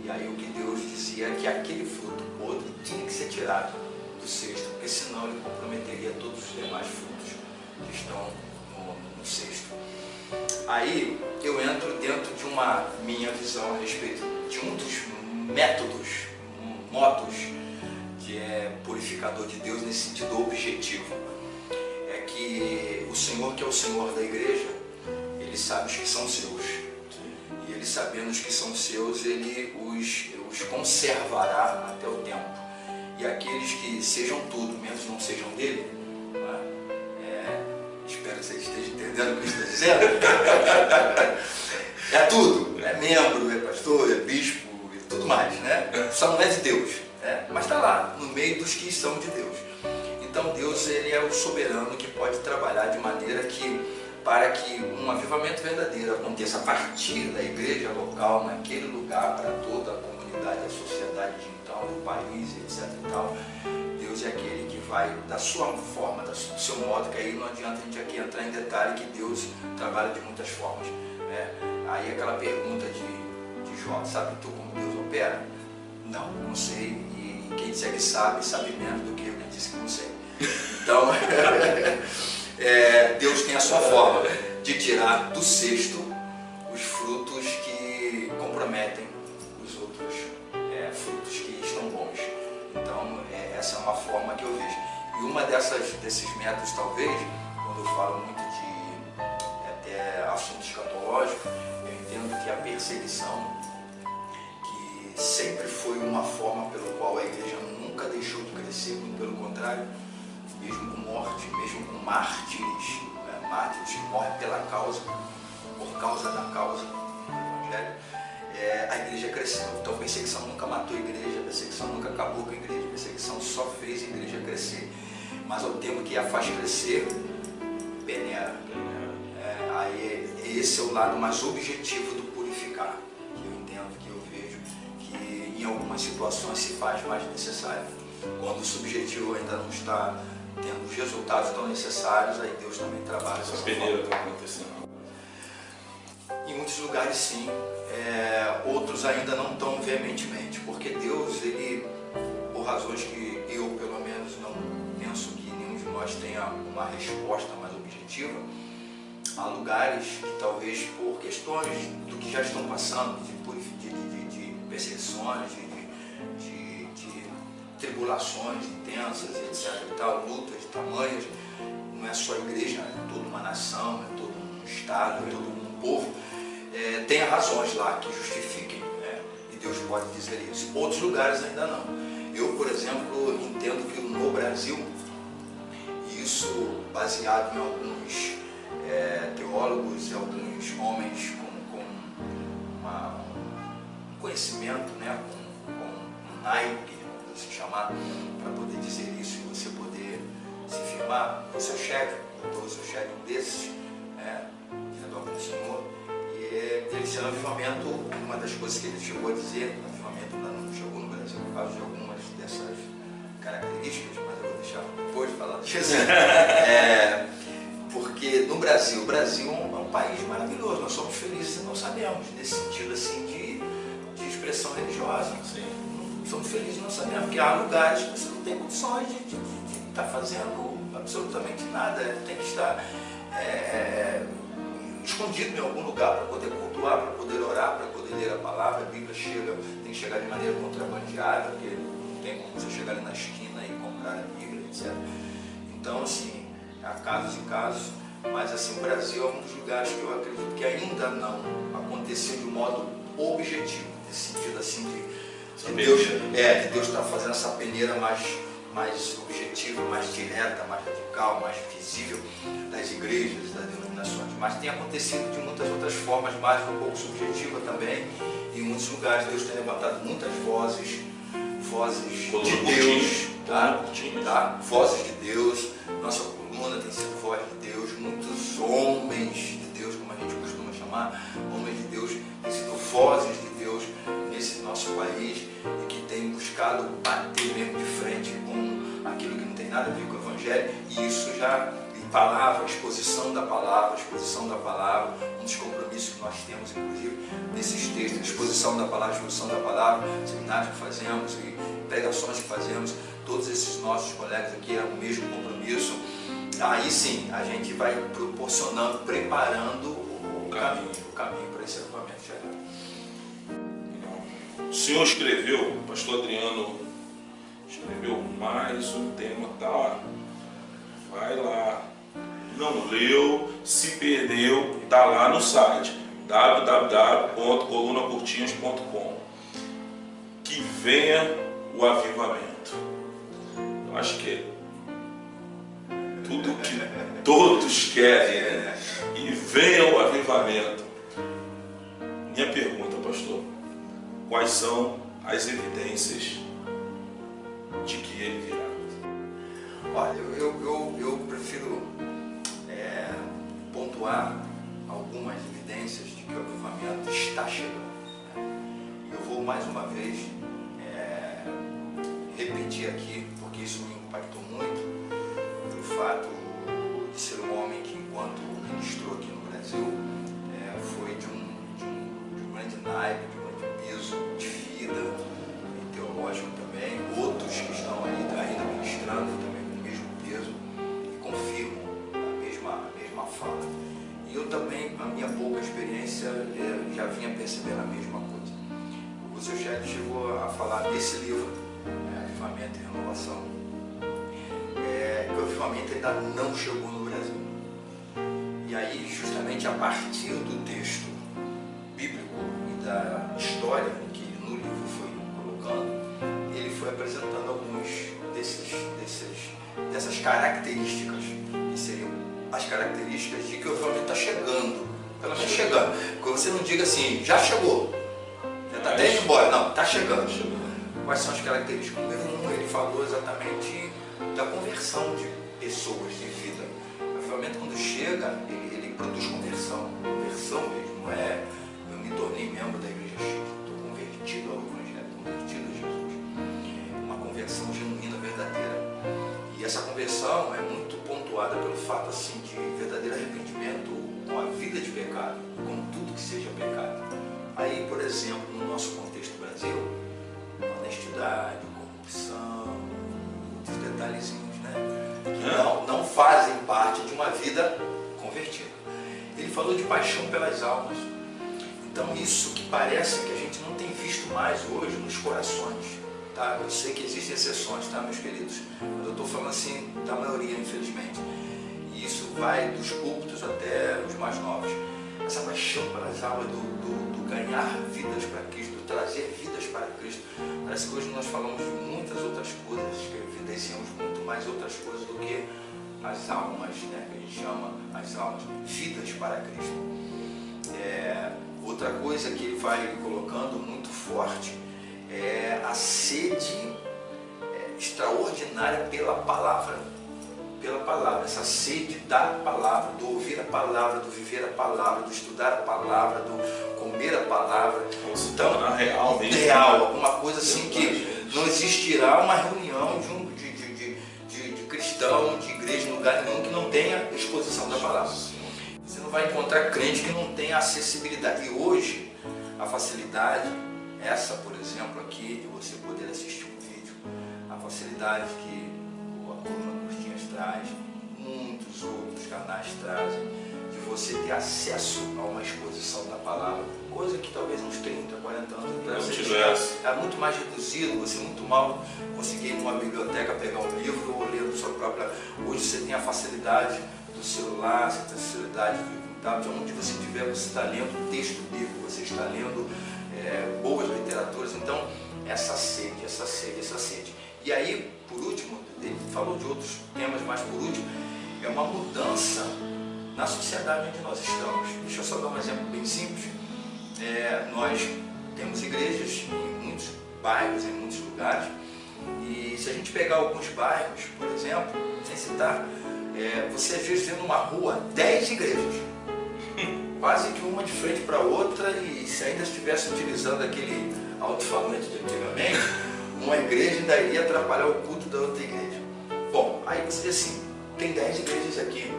E aí o que Deus dizia é que aquele fruto podre tinha que ser tirado do cesto, porque senão ele comprometeria todos os demais frutos que estão no cesto. Aí eu entro dentro de uma minha visão a respeito de um dos modos que é purificador de Deus nesse sentido objetivo. É que o Senhor, que é o Senhor da igreja, Ele sabe os que são seus. E Ele, sabendo os que são seus, Ele os conservará até o tempo. E aqueles que sejam tudo, menos não sejam dele, espero que você esteja entendendo o que eu estou dizendo. É tudo, é membro, é pastor, é bispo, e tudo mais, né? Só não é de Deus, mas está lá, no meio dos que são de Deus. Então Deus, Ele é o soberano que pode trabalhar de maneira que, para que um avivamento verdadeiro aconteça a partir da igreja local, naquele lugar, para toda a comunidade, a sociedade de então, do país, etc. e tal, Deus é aquele que vai, da sua forma, do seu modo, que aí não adianta a gente aqui entrar em detalhe, que Deus trabalha de muitas formas. Aí aquela pergunta de Jó, sabe tu como Deus opera? Não sei, e quem disser que sabe menos do que eu que disse que não sei. Então, Deus tem a sua forma de tirar do cesto os frutos que comprometem os outros frutos que estão bons. Então, essa é uma forma que eu vejo. E uma desses métodos, talvez, quando eu falo muito de até assuntos escatológicos, eu entendo que a perseguição, que sempre foi uma forma pelo qual a igreja nunca deixou de crescer, muito pelo contrário, mesmo com morte, mesmo com mártires, mártires que morrem pela causa, por causa da causa do Evangelho, a igreja cresceu. Então a perseguição nunca matou a igreja, a perseguição nunca acabou com a igreja, a perseguição só fez a igreja crescer. Mas ao tempo que a faz crescer, peneira. Aí esse é o lado mais objetivo do purificar, que eu entendo, que eu vejo, que em algumas situações se faz mais necessário. Quando o subjetivo ainda não está tendo os resultados tão necessários, aí Deus também trabalha. Essa peneira está acontecendo. Em muitos lugares sim, outros ainda não tão veementemente, porque Deus, Ele, por razões que eu pelo menos não penso que nenhum de nós tenha uma resposta mais objetiva, há lugares que talvez por questões do que já estão passando, de perseguições, de tribulações intensas, etc. e tal, lutas de tamanhos, não é só a igreja, é toda uma nação, é todo um estado, é todo um povo, tem razões lá que justifiquem, e Deus pode dizer isso. Outros lugares ainda não. Eu, por exemplo, entendo que no Brasil, isso baseado em alguns teólogos e alguns homens com um conhecimento, com um naipe, vamos se chamar, para poder dizer isso e você poder se firmar. O seu chefe, um desses, que toca no Senhor, e ele sendo um avivamento, uma das coisas que ele chegou a dizer, o avivamento ainda não chegou no Brasil por causa de algumas dessas características, mas eu vou deixar depois de falar disso. Porque no Brasil, o Brasil é um país maravilhoso, nós somos felizes e não sabemos, nesse sentido assim de expressão religiosa. Sim. Somos felizes e não sabemos, porque há lugares que você não tem condições de estar fazendo absolutamente nada, tem que estar escondido em algum lugar para poder cultuar, para poder orar, para poder ler a palavra. A Bíblia tem que chegar de maneira contrabandeada, porque não tem como você chegar ali na esquina e comprar a Bíblia, etc. Então, assim, há casos e casos, mas assim, o Brasil é um dos lugares que eu acredito que ainda não aconteceu de modo objetivo, nesse sentido assim de Deus está fazendo essa peneira mais objetiva, mais direta, mais radical, mais visível das igrejas, das denominações. Mas tem acontecido de muitas outras formas, mais um pouco subjetiva também. Em muitos lugares Deus tem levantado muitas vozes de Deus, tá? Vozes de Deus. Nossa coluna tem sido voz de palavra, exposição da palavra, um dos compromissos que nós temos, inclusive, nesses textos, exposição da palavra, seminários que fazemos e pregações que fazemos, todos esses nossos colegas aqui é o mesmo compromisso. Aí sim, a gente vai proporcionando, preparando o caminho para esse avivamento chegar. O senhor escreveu, o pastor Adriano escreveu mais um tema, tá lá. Vai lá. Não leu, se perdeu, tá lá no site www.colunacurtinhos.com. Que venha o avivamento. Eu acho que é tudo que todos querem, né? E venha o avivamento. Minha pergunta, pastor: quais são as evidências de que ele virá? Olha, eu prefiro pontuar algumas evidências de que o avivamento está chegando. Eu vou mais uma vez repetir aqui, porque isso me impactou muito, pelo fato de ser um homem que, enquanto ministrou aqui no Brasil, foi de um grande naipe, de um grande peso de vida, teológico também. Outros que estão ainda ministrando também com o mesmo peso e confirmam a mesma fala. E eu também, na minha pouca experiência, já vinha percebendo a mesma coisa. O seu chefe chegou a falar desse livro, Avivamento e Renovação, que o avivamento ainda não chegou no Brasil. E aí, justamente a partir do texto bíblico e da história que no livro foi colocando, ele foi apresentando alguns dessas características, que seriam as características de que o avivamento está chegando. Pelo menos chegando. Quando você não diga assim, já chegou, já está até indo embora. Não, está chegando. Quais são as características? Número 1, ele falou exatamente da conversão de pessoas, de vida. O avivamento, quando chega, ele produz conversão. Conversão mesmo, não é eu me tornei membro da igreja X, estou convertido ao Evangelho, convertido a Jesus. Uma conversão genuína, verdadeira. E essa conversão é muito pontuada pelo fato assim, de verdadeiro arrependimento com a vida de pecado, com tudo que seja pecado. Aí, por exemplo, no nosso contexto Brasil, honestidade, corrupção, muitos detalhezinhos, né? Que não fazem parte de uma vida convertida. Ele falou de paixão pelas almas. Então, isso que parece que a gente não tem visto mais hoje nos corações. Tá? Eu sei que existem exceções, tá, meus queridos? Mas eu estou falando assim da maioria, infelizmente. E isso vai dos púlpitos até os mais novos. Essa paixão pelas almas, do ganhar vidas para Cristo, do trazer vidas para Cristo. Parece que hoje nós falamos de muitas outras coisas, que evidenciamos muito mais outras coisas do que as almas, né? Que a gente chama as almas, vidas para Cristo. Outra coisa que ele vai colocando muito forte é a sede extraordinária pela palavra. Pela palavra, essa sede da palavra, do ouvir a palavra, do viver a palavra, do estudar a palavra, do comer a palavra. Então, real mesmo. Real, alguma coisa assim que não existirá uma reunião de cristão, de igreja, em lugar nenhum que não tenha exposição da palavra. Você não vai encontrar crente que não tenha acessibilidade. E hoje, a facilidade, essa, por exemplo, aqui, de você poder assistir um vídeo, a facilidade que a Coluna Curtinhos traz, muitos outros canais trazem, de você ter acesso a uma exposição da palavra, coisa que talvez uns 30, 40 anos atrás era muito mais reduzido, você muito mal conseguia ir numa biblioteca pegar um livro ou ler sua própria. Hoje você tem a facilidade do celular, você tem a facilidade de onde você estiver, você está lendo texto bíblico, você está lendo boas literaturas. Então, essa sede. E aí, por último, ele falou de outros temas, mas por último, é uma mudança na sociedade onde nós estamos. Deixa eu só dar um exemplo bem simples. Nós temos igrejas em muitos bairros, em muitos lugares, e se a gente pegar alguns bairros, por exemplo, sem citar, você às vezes vê numa rua 10 igrejas, quase que uma de frente para a outra, e se ainda estivesse utilizando aquele alto-falante de antigamente, uma igreja ainda iria atrapalhar o culto da outra igreja. Bom, aí você diz assim, tem 10 igrejas aqui,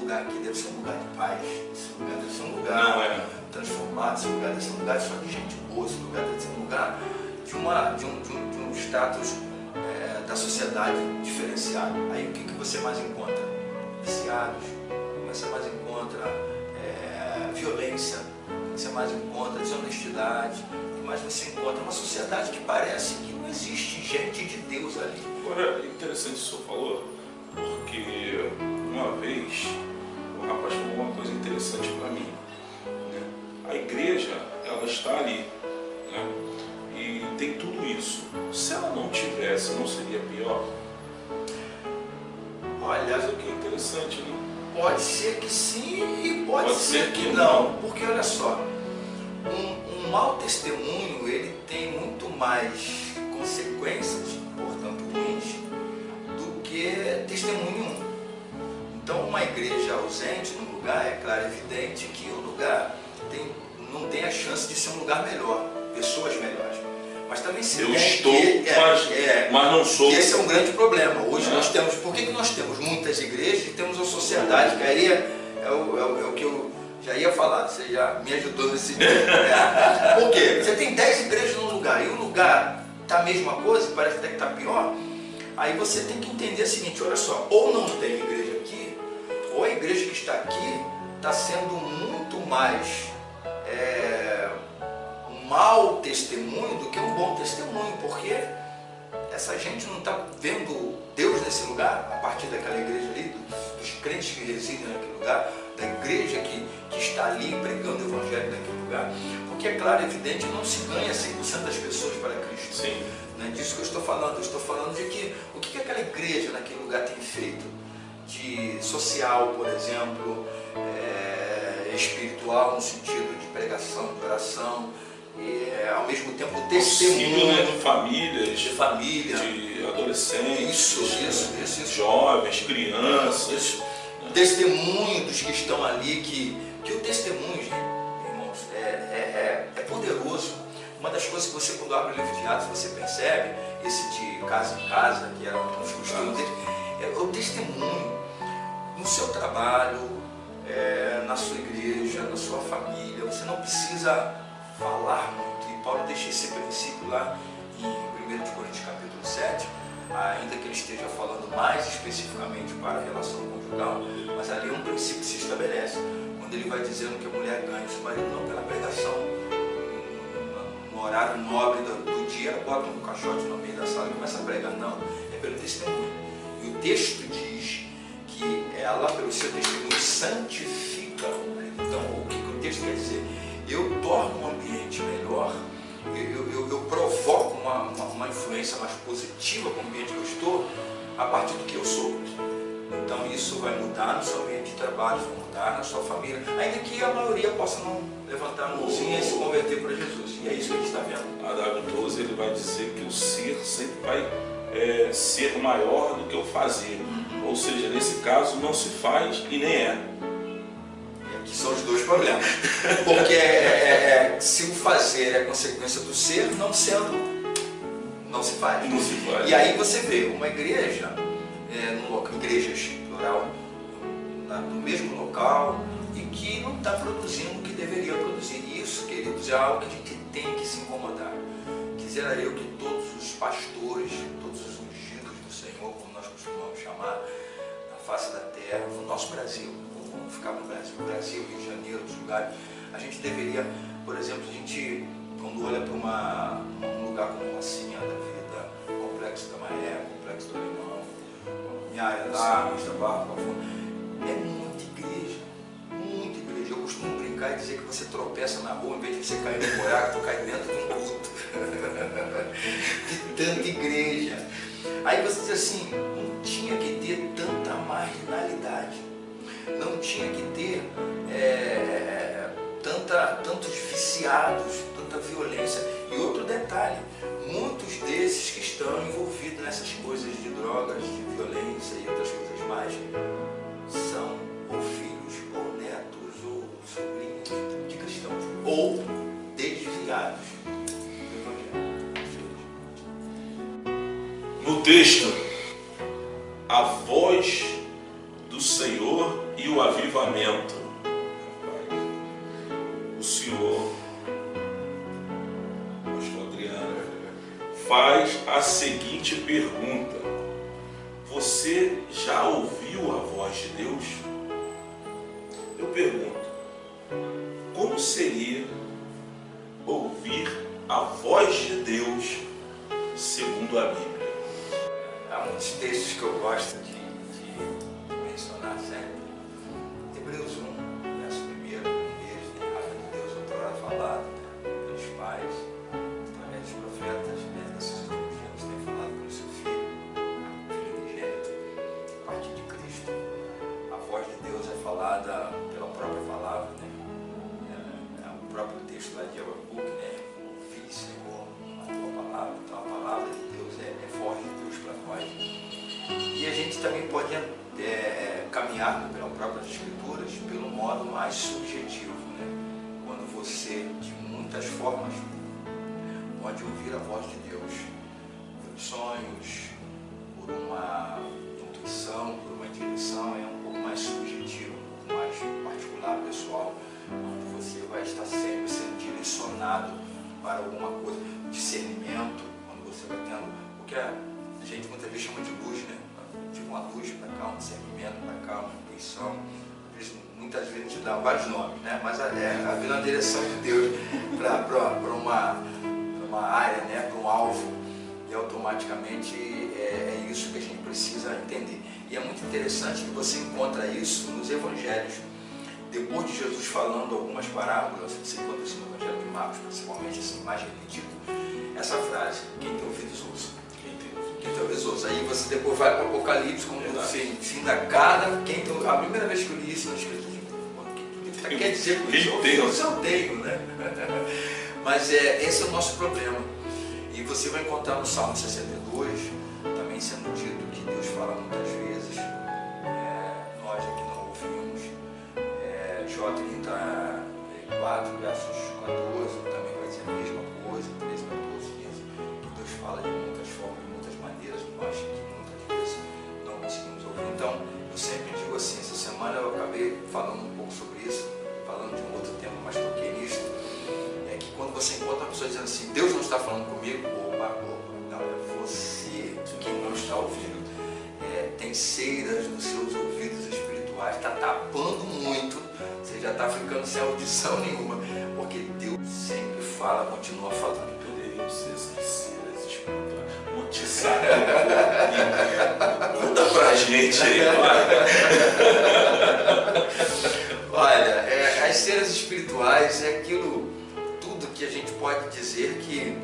lugar aqui deve ser um lugar de paz, esse lugar deve ser um lugar Não é. transformado, esse lugar deve ser um lugar só de gente boa, esse lugar deve ser um lugar de um status da sociedade diferenciado. Aí o que você mais encontra? Viciados, o que você mais encontra? Violência, o que você mais encontra? Desonestidade, o que mais você encontra? Uma sociedade que parece que não existe gente de Deus ali. Agora, é interessante o que o senhor falou, porque uma vez o rapaz falou uma coisa interessante para mim, né? A igreja, ela está ali, né? E tem tudo isso. Se ela não tivesse, não seria pior? Olha, Mas o que é interessante, né? pode ser que sim e pode ser que não. Porque olha só, um mau testemunho, ele tem muito mais consequências, portanto ruins, do que testemunho. Então uma igreja ausente num lugar, é claro, é evidente que o lugar não tem a chance de ser um lugar melhor, pessoas melhores. Mas também se Eu tem estou, que, mas não sou. e esse é um grande problema. Hoje nós temos, por que nós temos muitas igrejas e temos uma sociedade, que aí é o que eu já ia falar, você já me ajudou nesse dia. Por quê? Você tem 10 igrejas num lugar e o lugar está a mesma coisa, parece até que está pior, aí você tem que entender o seguinte, olha só, ou não tem igreja aqui, ou a igreja que está aqui está sendo muito mais um mau testemunho do que um bom testemunho, porque essa gente não está vendo Deus nesse lugar, a partir daquela igreja ali, dos crentes que residem naquele lugar, da igreja que está ali pregando o evangelho naquele lugar. Porque é claro, é evidente, não se ganha 100% das pessoas para Cristo. Sim. Não é disso que eu estou falando. Eu estou falando de que o que aquela igreja naquele lugar tem feito de social, por exemplo, espiritual, no sentido de pregação, de oração, e ao mesmo tempo testemunho, né? De famílias, de família, de adolescentes, isso. jovens, crianças. Isso. Testemunho dos que estão ali, que o testemunho, gente, irmãos, é poderoso. Uma das coisas que você, quando abre o livro de Atos, você percebe, esse de casa em casa, que era um dos costumes deles, é o testemunho no seu trabalho, na sua igreja, na sua família. Você não precisa falar muito. E Paulo deixa esse princípio lá em 1 Coríntios capítulo 7, ainda que ele esteja falando mais especificamente para a relação conjugal, mas ali um princípio se estabelece, quando ele vai dizendo que a mulher ganha o seu marido não pela pregação, no horário nobre do dia, ela bota um caixote no meio da sala e começa a pregar, não, é pelo testemunho. E o texto diz que ela, pelo seu testemunho, santifica o marido. Então, o que o texto quer dizer? Eu torno um ambiente melhor, eu provoco uma influência mais positiva com o ambiente que eu estou, a partir do que eu sou. Então isso vai mudar no seu ambiente de trabalho, vai mudar na sua família, ainda que a maioria possa não levantar a mãozinha e se converter para Jesus. E é isso que a gente está vendo. Adagio 12, ele vai dizer que o ser sempre vai ser maior do que o fazer. Ou seja, nesse caso não se faz e nem é. Que são os dois problemas. Porque se o fazer é consequência do ser, não sendo, não se faz. Não se faz. E aí você vê uma igreja, igrejas plural, no mesmo local, e que não está produzindo o que deveria produzir. E isso, queridos, é algo que a gente tem que se incomodar. Quisera eu que todos os pastores, todos os ungidos do Senhor, como nós costumamos chamar, na face da terra, no nosso Brasil, vamos ficar no Brasil, Rio de Janeiro, outros lugares, a gente deveria, por exemplo, a gente, quando olha para um lugar como Rocinha da vida, Complexo da Maré, Complexo do Alemão, Minha lá, Mista Barra, é muita igreja, muita igreja. Eu costumo brincar e dizer que você tropeça na rua, em vez de você cair no buraco, tu cai dentro de um culto. De tanta igreja. Aí você diz assim, não tinha que ter tanta marginalidade, não tinha que ter tantos viciados, tanta violência. E outro detalhe, muitos desses que estão envolvidos nessas coisas de drogas, de violência e outras coisas mais, são ou filhos, ou netos, ou sobrinhos de cristãos, ou desviados do Evangelho. No texto, a voz do Senhor e e o avivamento, o Senhor, pastor Adriano, faz a seguinte pergunta: você já ouviu a voz de Deus? Eu pergunto, como seria ouvir a voz de Deus segundo a Bíblia? Há muitos textos que eu gosto de mencionar sempre. Hebreus 1, verso 1, deles, a palavra de Deus outrora falada, pelos pais, através dos profetas, nesses últimos dias tem falado pelo seu filho unigênito, a partir de Cristo. A voz de Deus é falada pela própria palavra, né? O próprio texto lá de Abacuque, né? Ouvi, Senhor, a tua palavra. Então a palavra de Deus é voz de Deus para nós. E a gente também pode caminhar pelas próprias Escrituras pelo modo mais subjetivo, né? Quando você, de muitas formas, pode ouvir a voz de Deus, por sonhos, por uma intuição, por uma direção, é um pouco mais subjetivo, um pouco mais particular, pessoal, onde você vai estar sempre sendo direcionado para alguma coisa, discernimento, quando você vai tendo, porque a gente muitas vezes chama de luz, né? Tipo uma luz para cá, um discernimento para cá, uma intuição. Muitas vezes a gente dá vários nomes, né? Mas havendo a direção de Deus para uma área, né? Para um alvo, e automaticamente é isso que a gente precisa entender. E é muito interessante que você encontra isso nos evangelhos. Depois de Jesus falando algumas parábolas, você encontra isso no Evangelho de Marcos, principalmente assim, mais repetido, essa frase: quem tem ouvidos ouça. Quem tem ouvidos ouça. Aí você depois vai para o Apocalipse, como fim da cada. A primeira vez que eu li isso na Escritura, o que quer dizer com isso? Eu tenho, né? Mas esse é o nosso problema. E você vai encontrar no Salmo 62, também sendo dito que Deus fala muitas vezes, nós aqui não ouvimos. Jó 34, versos 14, também vai dizer a mesma coisa, 13, 14 dias, que Deus fala de muitas formas, de muitas maneiras, nós que muitas vezes não conseguimos ouvir. Então, eu sempre digo assim, essa semana eu acabei falando um pouco sobre isso, falando de um outro tema, mas toquei nisso, é que quando você encontra a pessoa dizendo assim, Deus não está falando comigo, não, é você quem não está ouvindo. Tem ceiras nos seus ouvidos espirituais, está tapando muito, você já está ficando sem audição nenhuma, porque Deus sempre fala, continua falando. Poderiam ser essas ceiras espirituais. Monte Saco, conta pra gente aí, Olha, as ceiras espirituais é aquilo, tudo que a gente pode dizer que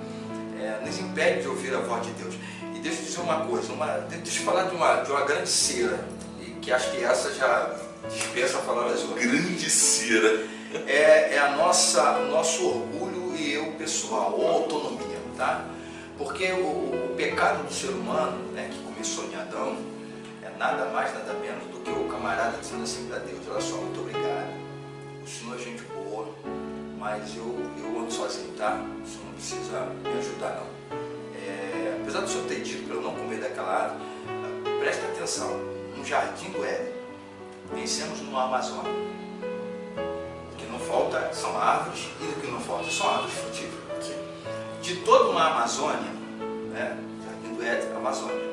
nos impede de ouvir a voz de Deus. E deixa eu dizer uma coisa, deixa eu falar de uma grande cera, e que acho que essa já dispensa falar das outras. grande cera. É o nosso orgulho e eu pessoal, ou autonomia, tá? Porque o pecado do ser humano, né, que começou em Adão, é nada mais, nada menos do que o camarada dizendo assim para Deus: olha só, muito obrigado, o Senhor é gente boa, mas eu ando sozinho, tá? O Senhor não precisa me ajudar, não. Apesar do Senhor ter dito para eu não comer daquela árvore, presta atenção, no jardim do Éden, pensemos no Amazônia. O que não falta são árvores, e o que não falta são árvores frutíferas. De toda uma Amazônia, né, jardim do Éden, Amazônia,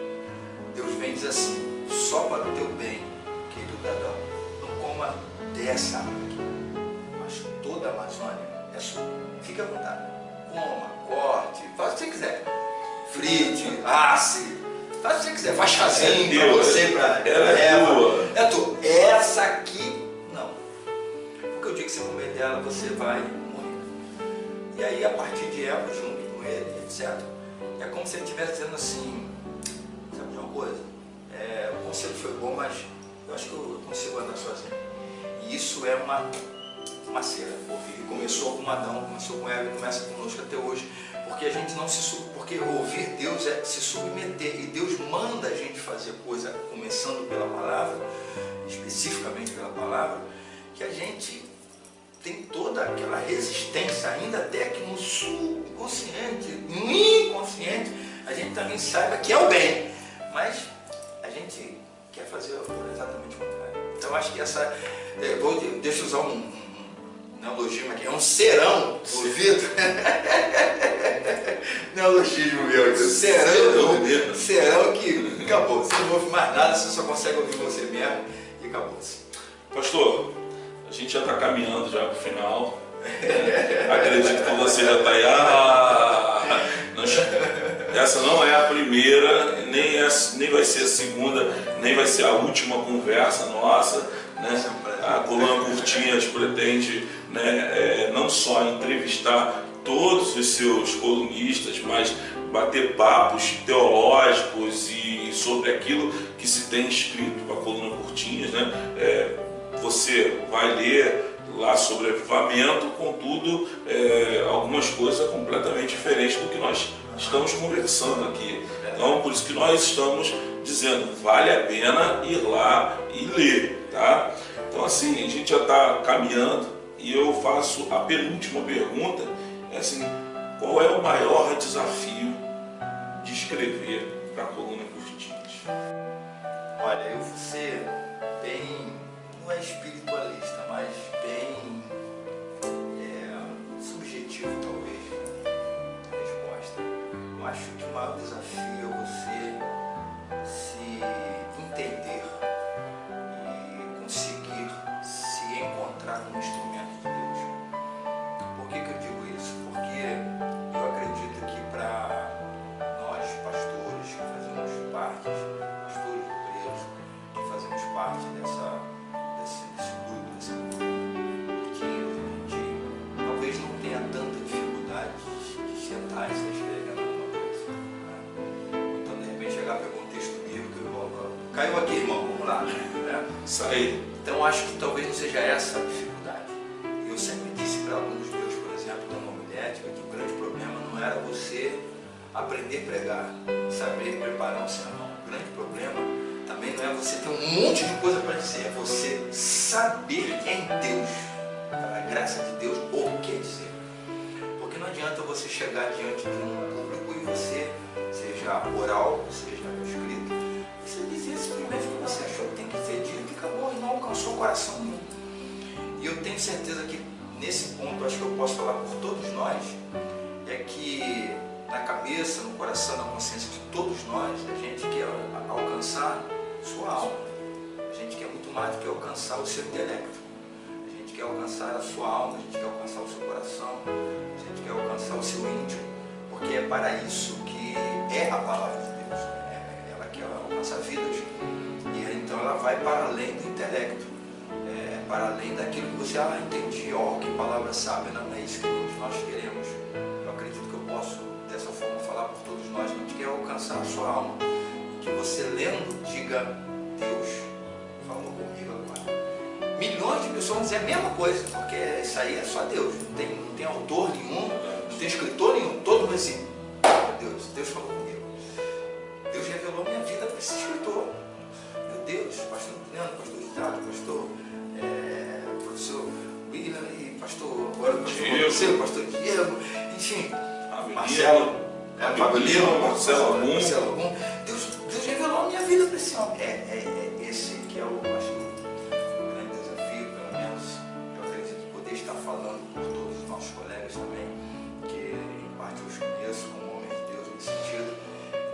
Deus vem e diz assim: só para o teu bem, querido Adão, não coma dessa árvore aqui, mas toda a Amazônia é sua. Fique à vontade, coma, corte, faz o que você quiser, frite, asse, faz o que você quiser, faz chazinho para você, para é tua. Essa aqui, não. Porque o dia que você comer dela, você vai morrer. E aí, a partir de Eva, junto com ele, etc., é como se ele estivesse dizendo assim: sabe de uma coisa? O conselho foi bom, mas eu acho que eu consigo andar sozinho. E isso é uma cera. Começou com Adão, começou com Eva e começa conosco até hoje. Porque a gente não porque ouvir Deus é se submeter, e Deus manda a gente fazer coisa, começando pela palavra, especificamente pela palavra, que a gente tem toda aquela resistência, ainda até que no subconsciente, no inconsciente, a gente também saiba que é o bem, mas a gente quer fazer exatamente o contrário. Então, Então acho que essa, deixa eu usar um neologismo aqui, é um serão do ouvido. Neologismo meu aqui, serão que acabou, você não ouve mais nada, você só consegue ouvir você mesmo e acabou-se. Pastor, a gente já está caminhando já para o final. Acredito que você já está aí. Essa não é a primeira, nem vai ser a segunda, nem vai ser a última conversa nossa, né? A Coluna Curtinhas pretende, né, não só entrevistar todos os seus colunistas, mas bater papos teológicos e sobre aquilo que se tem escrito para a Coluna Curtinhas, né? Você vai ler lá sobre avivamento, contudo, algumas coisas completamente diferentes do que nós estamos conversando aqui. Então, por isso que nós estamos dizendo, vale a pena ir lá e ler, tá? Então, assim, a gente já está caminhando e eu faço a penúltima pergunta, assim, qual é o maior desafio de escrever para a Coluna Curtinhas? Olha, eu vou ser bem, não é espiritualista, mas bem subjetivo, talvez, a resposta. Eu acho que o maior desafio é você se entender e conseguir se encontrar como instrumento de Deus. Por que eu digo isso? Porque eu acredito que para nós, pastores, que fazemos parte, pastores obreiros, que fazemos parte desse grupo, dessa que a gente talvez não tenha tanta dificuldade de sentar e se escrever alguma coisa. Né? Então, de repente, chegar para um texto bíblico e falar, caiu aqui, irmão, vamos lá. Né? Isso aí. Então, acho que talvez não seja essa a dificuldade. Eu sempre disse para alunos meus, por exemplo, da homilética, que o grande problema não era você aprender a pregar, saber preparar um sermão. O grande problema também não é você ter um monte de coisa para dizer, é você saber em Deus, pela graça de Deus, o que dizer. Porque não adianta você chegar diante de um público e você, seja oral, seja escrito, você dizer simplesmente o que você achou que tem que ser dito e acabou, e não alcançou o coração nenhum. E eu tenho certeza que nesse ponto, acho que eu posso falar por todos nós, é que na cabeça, no coração, na consciência de todos nós, a gente quer alcançar sua alma. A gente quer muito mais do que alcançar o seu intelecto. A gente quer alcançar a sua alma, a gente quer alcançar o seu coração, a gente quer alcançar o seu íntimo, porque é para isso que é a palavra de Deus. Ela quer alcançar vidas. E então ela vai para além do intelecto, para além daquilo que você entendi, que palavra sábia. Não é isso que todos nós queremos. Eu acredito que eu posso dessa forma falar por todos nós. A gente quer alcançar a sua alma, que você lendo diga, Deus falou comigo agora. Milhões de pessoas vão dizer a mesma coisa, porque isso aí é só Deus, não tem autor nenhum, não tem escritor nenhum, todo mundo assim, Deus falou comigo. Deus revelou minha vida para esse escritor. Meu Deus, pastor Leandro, pastor Ricardo, professor William e pastor Diego, enfim, Marcelo, Marcelo Algum. Deus revelou a minha vida para esse homem. Esse que é o grande desafio, pelo menos eu acredito poder estar falando por todos os nossos colegas também, que em parte eu os conheço como homem de Deus nesse sentido.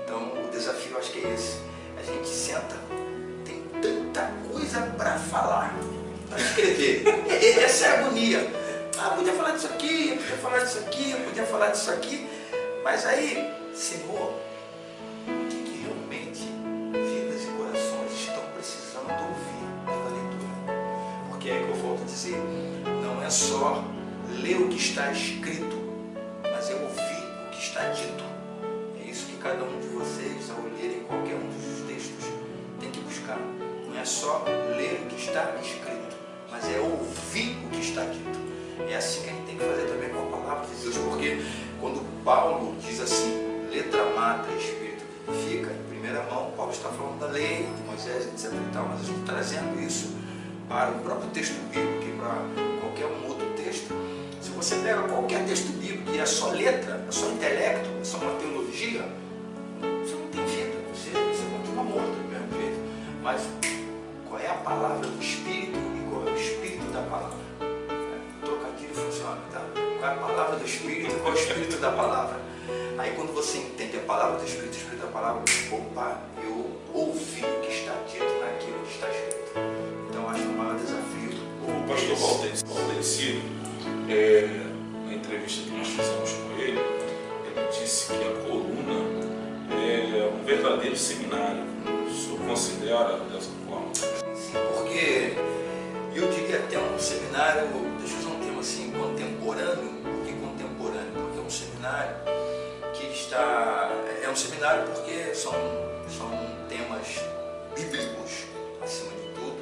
Então o desafio acho que é esse. A gente senta, tem tanta coisa para falar, para escrever. Essa é a agonia. Podia falar disso aqui, podia falar disso aqui, podia falar disso aqui. Mas aí, Senhor, o que realmente vidas e corações estão precisando ouvir pela leitura? Porque é que eu volto a dizer, não é só ler o que está escrito, mas é ouvir o que está dito. É isso que cada um de vocês, ao lerem qualquer um dos textos, tem que buscar. Não é só ler o que está escrito, mas é ouvir o que está dito. É assim que a gente tem que fazer também com a palavra de Deus, porque quando Paulo diz assim, letra mata, espírito vivifica, em primeira mão, Paulo está falando da lei, de Moisés, etc. e tal, mas a gente trazendo isso para o próprio texto bíblico e para qualquer um outro texto. Se você pega qualquer texto bíblico e é só letra, é só intelecto, é só uma teologia, você não tem vida, você continua morto do mesmo jeito. Mas qual é é a palavra do Espírito e qual é o Espírito da palavra. O trocadilho funciona, tá? Qual é a palavra do Espírito e qual é o Espírito da palavra. Aí quando você entende a palavra do Espírito, o Espírito da palavra, opa, eu ouvi o que está dito naquilo que está escrito. Então acho que o maior desafio. O pastor Valdeci, na entrevista que nós fizemos com ele disse que a coluna é um verdadeiro seminário. O senhor considera dessa forma? Sim, porque eu diria até um seminário, deixa eu usar um termo assim, contemporâneo. Por que contemporâneo? Porque é um seminário que está... É um seminário porque são temas bíblicos, acima de tudo,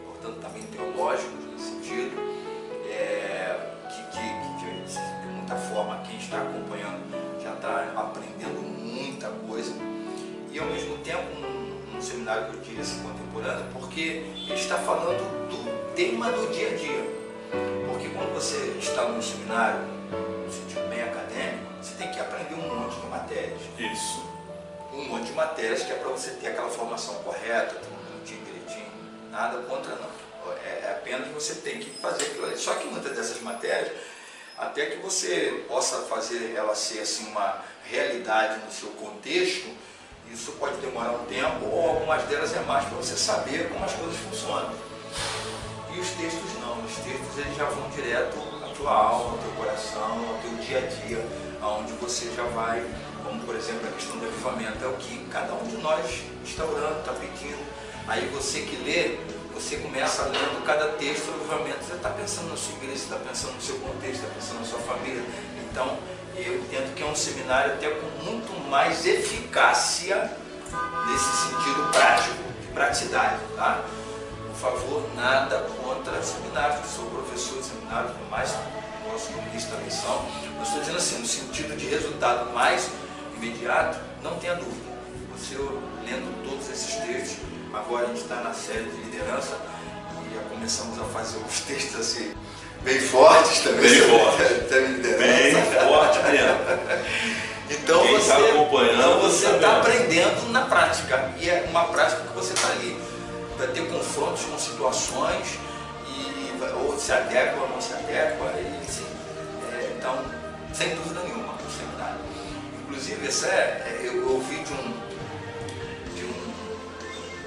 portanto também teológicos nesse sentido, de muita forma quem está acompanhando já está aprendendo muita coisa, e ao mesmo tempo um seminário que eu diria assim contemporâneo, porque ele está falando do tema do dia a dia. Porque quando você está num seminário, no sentido bem acadêmico, você tem que aprender um monte de matérias. Isso. Um monte de matérias que é para você ter aquela formação correta, tudo bonitinho, direitinho, nada contra não. É apenas você tem que fazer aquilo ali. Só que muitas dessas matérias, até que você possa fazer ela ser assim uma realidade no seu contexto, isso pode demorar um tempo, ou algumas delas é mais para você saber como as coisas funcionam. E os textos não, os textos eles já vão direto à tua alma, ao teu coração, ao teu dia a dia, aonde você já vai, como por exemplo a questão do avivamento, é o que cada um de nós está orando, está pedindo. Aí você que lê, você começa lendo cada texto do avivamento, você está pensando na sua igreja, você está pensando no seu contexto, está pensando na sua família. Então, eu entendo que é um seminário até com muito mais eficácia nesse sentido prático, de praticidade, tá? Por favor, nada contra seminários, eu sou professor de seminários, mais nosso ministro da missão. Eu estou dizendo assim, no sentido de resultado mais imediato, não tenha dúvida. Você lendo todos esses textos, agora a gente está na série de liderança e já começamos a fazer os textos assim, bem fortes também. Bem fortes. Bem forte mesmo. Então quem você está acompanhando, você está aprendendo na prática. E é uma prática que você está ali. Vai ter confrontos com situações e ou se adequa ou não se adequa. E, assim, então, sem dúvida nenhuma, o seminário. Inclusive, eu ouvi de um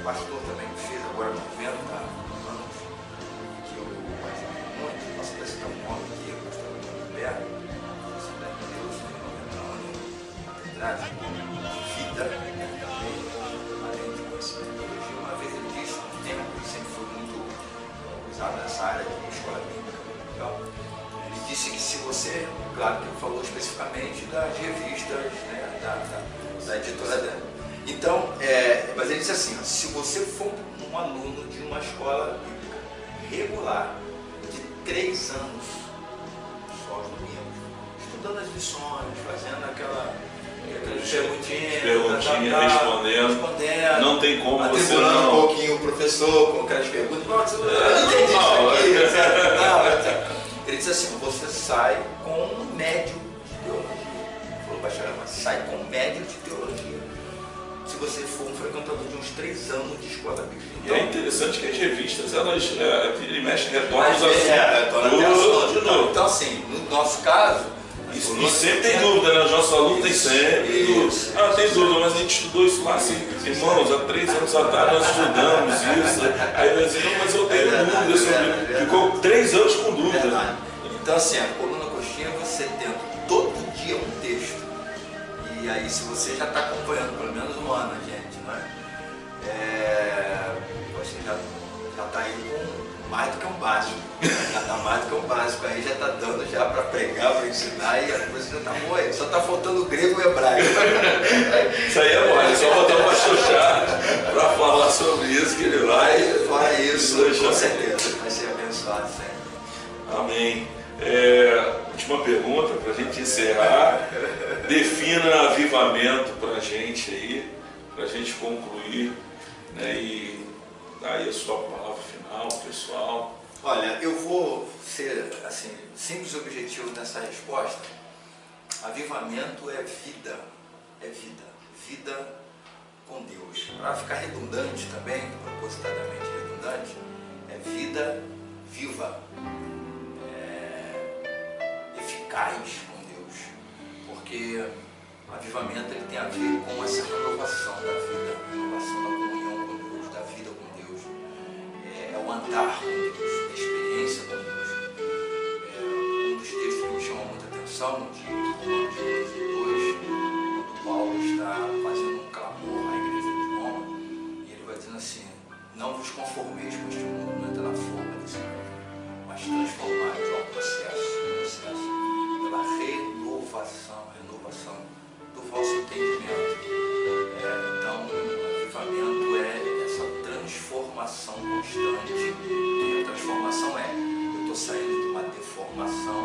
pastor também que fez agora 90 anos, que eu admiro muito, posso até citar um nome aqui, o pastor Roberto, Assembleia de Deus, tem 90 anos, vida, além de conhecimento de teologia. Uma vez ele disse, um tema que sempre foi muito usado nessa área de escola bíblica, então, ele disse que se você, claro que ele falou especificamente das revistas, né, da editora dela. Então, mas ele disse assim, se você for um aluno de uma escola bíblica regular, de 3 anos, só os domingos, estudando as lições, fazendo aquelas perguntinhas, respondendo, não tem como você não... um pouquinho o professor com aquelas perguntas, não entendi isso aqui, ele disse assim, você sai com um médio de teologia. Ele falou, bacharel, mas sai com um médio de teologia. Se você for um frequentador de uns 3 anos de escola bíblica. Então, e é interessante que as revistas, elas vira e mexe, retornam os assuntos. Então, assim, no nosso caso... E sempre tem dúvida, né? Os nossos alunos têm sempre dúvida. Tem dúvida, mas a gente estudou isso lá assim, irmãos, há 3 anos atrás nós estudamos isso. Aí eu disse, não, mas eu tenho dúvida sobre... Ficou 3 anos com dúvida. Então, assim, a coluna coxinha, você tendo todo dia um texto. E aí, se você já está acompanhando pelo menos um ano, gente, né? Você já está aí com mais do que um básico. Já está mais do que um básico. Aí já está dando já para pregar, para ensinar e a coisa já está boa aí. Só está faltando o grego e o hebraico. Isso aí é bom, é só botar o pastor Charles para falar sobre isso que ele vai. Fora isso, com certeza, vai ser abençoado sempre. Amém. Última pergunta para a gente encerrar. Defina avivamento para a gente aí, para a gente concluir, né, e dar aí a sua palavra final, pessoal. Olha, eu vou ser assim, simples e objetivo nessa resposta. Avivamento é vida, vida com Deus. Para ficar redundante também, propositadamente redundante, abundante é vida viva, eficaz com Deus, porque avivamento ele tem a ver com essa renovação da vida, renovação da comunhão com Deus, da vida com Deus, é o andar com Deus, a experiência com Deus. Um dos textos que me chamou muita atenção, de Romanos 12:2, quando Paulo está fazendo um clamor à igreja de Roma, e ele vai dizendo assim: não vos conformeis com este mundo, não entra na forma desse mundo, mas transformai-vos ao processo pela renovação do vosso entendimento. Então, o avivamento é essa transformação constante. E a transformação eu estou saindo de uma deformação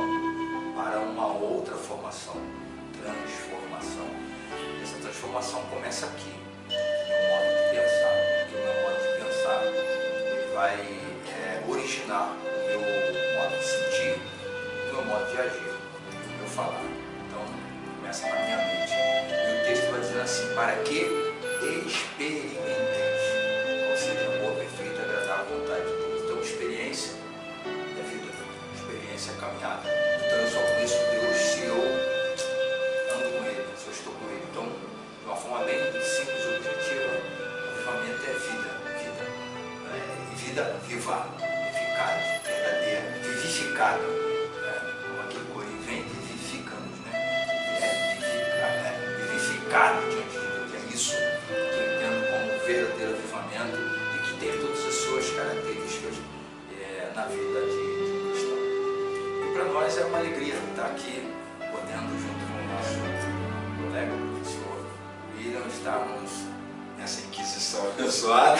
para uma outra formação. Transformação. Essa transformação começa aqui, no meu modo de pensar. E o meu modo de pensar ele vai originar o meu modo de sentir, o meu modo de agir, o meu falar. Então, começa na minha mente. E o texto vai dizer assim: para que experimenteis, ou seja, boa, perfeita, agradável vontade de Deus. Então, experiência é vida, experiência é caminhada. Então, eu só conheço Deus se eu ando com Ele, se eu estou com Ele. Então, de uma forma bem simples e objetiva, o avivamento é vida viva, eficaz, verdadeira, vivificada. Como aquele coro vem, vivifica-nos, vivificado diante de Deus. É isso que eu entendo como verdadeiro avivamento e que tem todas as suas características na vida de um cristão. E para nós é uma alegria estar aqui, podendo, junto com o nosso colega, o professor William, estarmos nessa inquisição abençoada.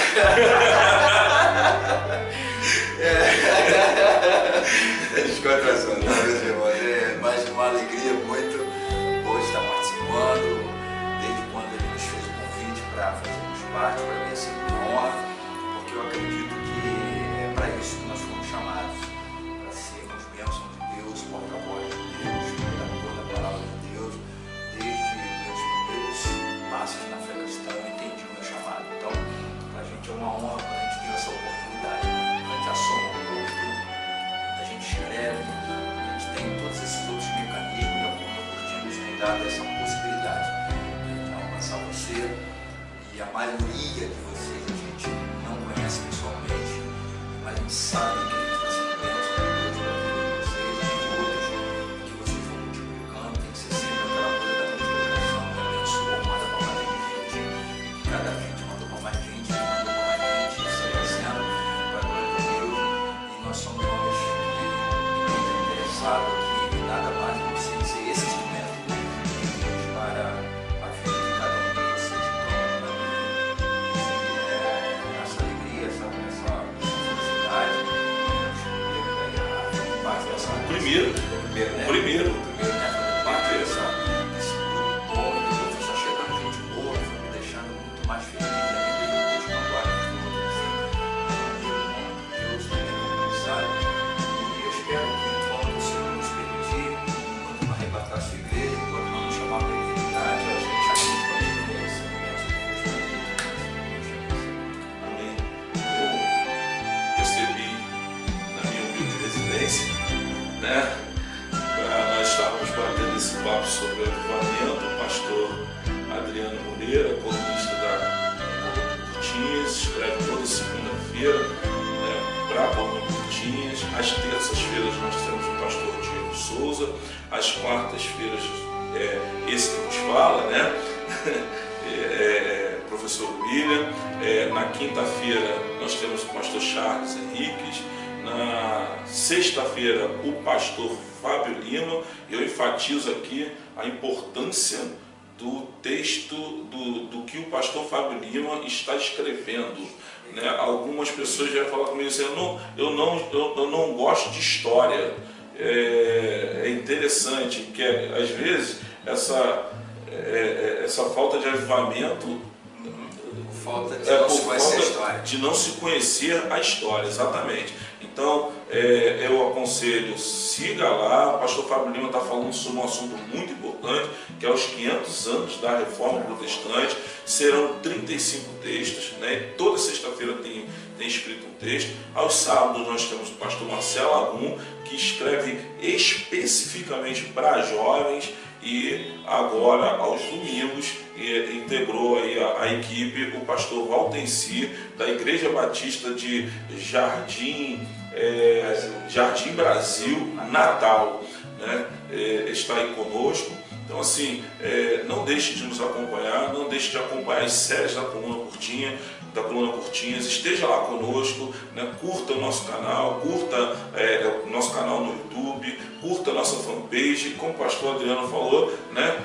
Descontração, meus irmãos. É mais uma alegria muito boa estar participando, desde quando ele nos fez o convite para fazermos parte, para mim é sempre uma honra, porque eu acredito que é para isso que nós fomos chamados, para sermos bênçãos de Deus, porta-voz de Deus, pregador da palavra de Deus. Desde meus primeiros passos na fé cristã eu entendi o meu chamado. Então, para a gente é uma honra quando a gente tem essa oportunidade, quando a gente assoma o corpo, a gente escreve, a gente tem todos esses outros mecanismos e a Porta Curtinha nos tem dado essa possibilidade de alcançar você. E a maioria de vocês a gente não conhece pessoalmente, mas a gente sabe que a gente está sendo bênção de Deus na vida de vocês e de outros, que vocês vão multiplicando. Tem que ser sempre aquela coisa da multiplicação, que abençoa, manda para mais gente, que cada vídeo manda para mais gente, manda para mais gente, isso aí vai sendo para a glória de Deus. E nós somos homens que estão interessados aqui em nada mais do que ser esse instrumento de Deus para a vida de cada um de vocês. Então, para mim, essa alegria, essa felicidade, Primeiro, parte desse grupo bom, e depois foi só chegando gente boa, foi me deixando muito mais feliz, ainda depois de uma glória de Deus, sabe? E eu espero que, quando o Senhor nos permitir, quando não arrebatar a sua igreja, quando não nos chamar para a eternidade, a gente acredita para viver essa bênção de Deus. amém. Eu recebi na minha humilde residência, né? Nós estávamos batendo esse papo sobre o avivamento, o pastor Adriano Moreira, colunista da Porta Curtinhas, escreve toda segunda-feira, né, para a Porta Curtinhas. Às terças-feiras nós temos o pastor Diego Souza, às quartas-feiras esse que nos fala, né? Professor William. Na quinta-feira nós temos o pastor Charles Henriques. Na sexta-feira, o pastor Fábio Lima. Eu enfatizo aqui a importância do texto do que o pastor Fábio Lima está escrevendo, né? Algumas pessoas já falam comigo assim: eu não gosto de história. É interessante que às vezes essa falta de avivamento de não se conhecer a história, exatamente. Então, eu aconselho, siga lá. O pastor Fábio Lima está falando sobre um assunto muito importante, que é os 500 anos da Reforma Protestante. Serão 35 textos, né? Toda sexta-feira tem tem escrito um texto. Aos sábados nós temos o pastor Marcelo Agum, que escreve especificamente para jovens, e agora aos domingos integrou aí a equipe o pastor Valtencir, da Igreja Batista de Jardim Brasil, Natal, né? Está aí conosco. Então assim, não deixe de nos acompanhar, não deixe de acompanhar as séries da Coluna Curtinhas, esteja lá conosco, né? Curta o nosso canal, curta o nosso canal no YouTube, curta a nossa fanpage, como o pastor Adriano falou, né?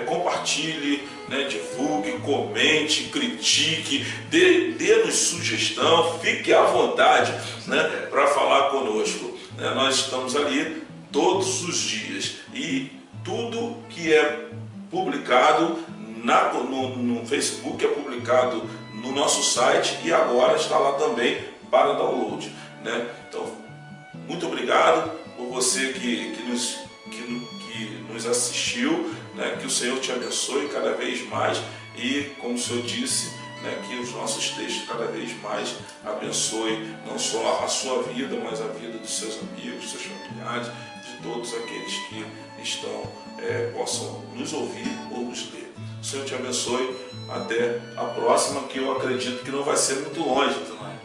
Compartilhe, né? Divulgue, comente, critique, dê-nos sugestão, fique à vontade, né? Para falar conosco, né? Nós estamos ali todos os dias e tudo que é publicado no Facebook é publicado no nosso site e agora está lá também para download, né? Então, muito obrigado por você que nos assistiu, né? Que o Senhor te abençoe cada vez mais e, como o Senhor disse, né? Que os nossos textos cada vez mais abençoem não só a sua vida, mas a vida dos seus amigos, dos seus familiares, de todos aqueles que possam nos ouvir ou nos ler. O Senhor te abençoe. Até a próxima, que eu acredito que não vai ser muito longe.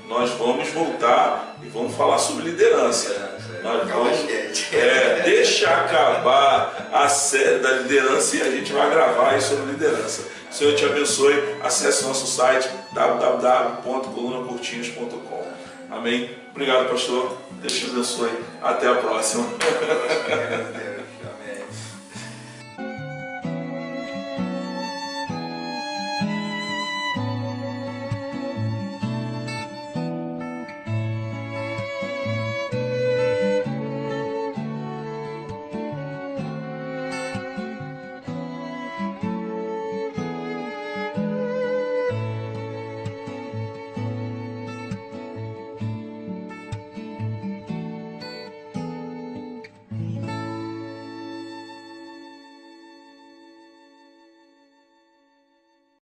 Nós vamos voltar e vamos falar sobre liderança. Nós vamos, deixa acabar a série da liderança e a gente vai gravar aí sobre liderança. O Senhor te abençoe. Acesse nosso site www.colunacurtinhas.com. Amém. Obrigado, pastor. Deus te abençoe. Até a próxima.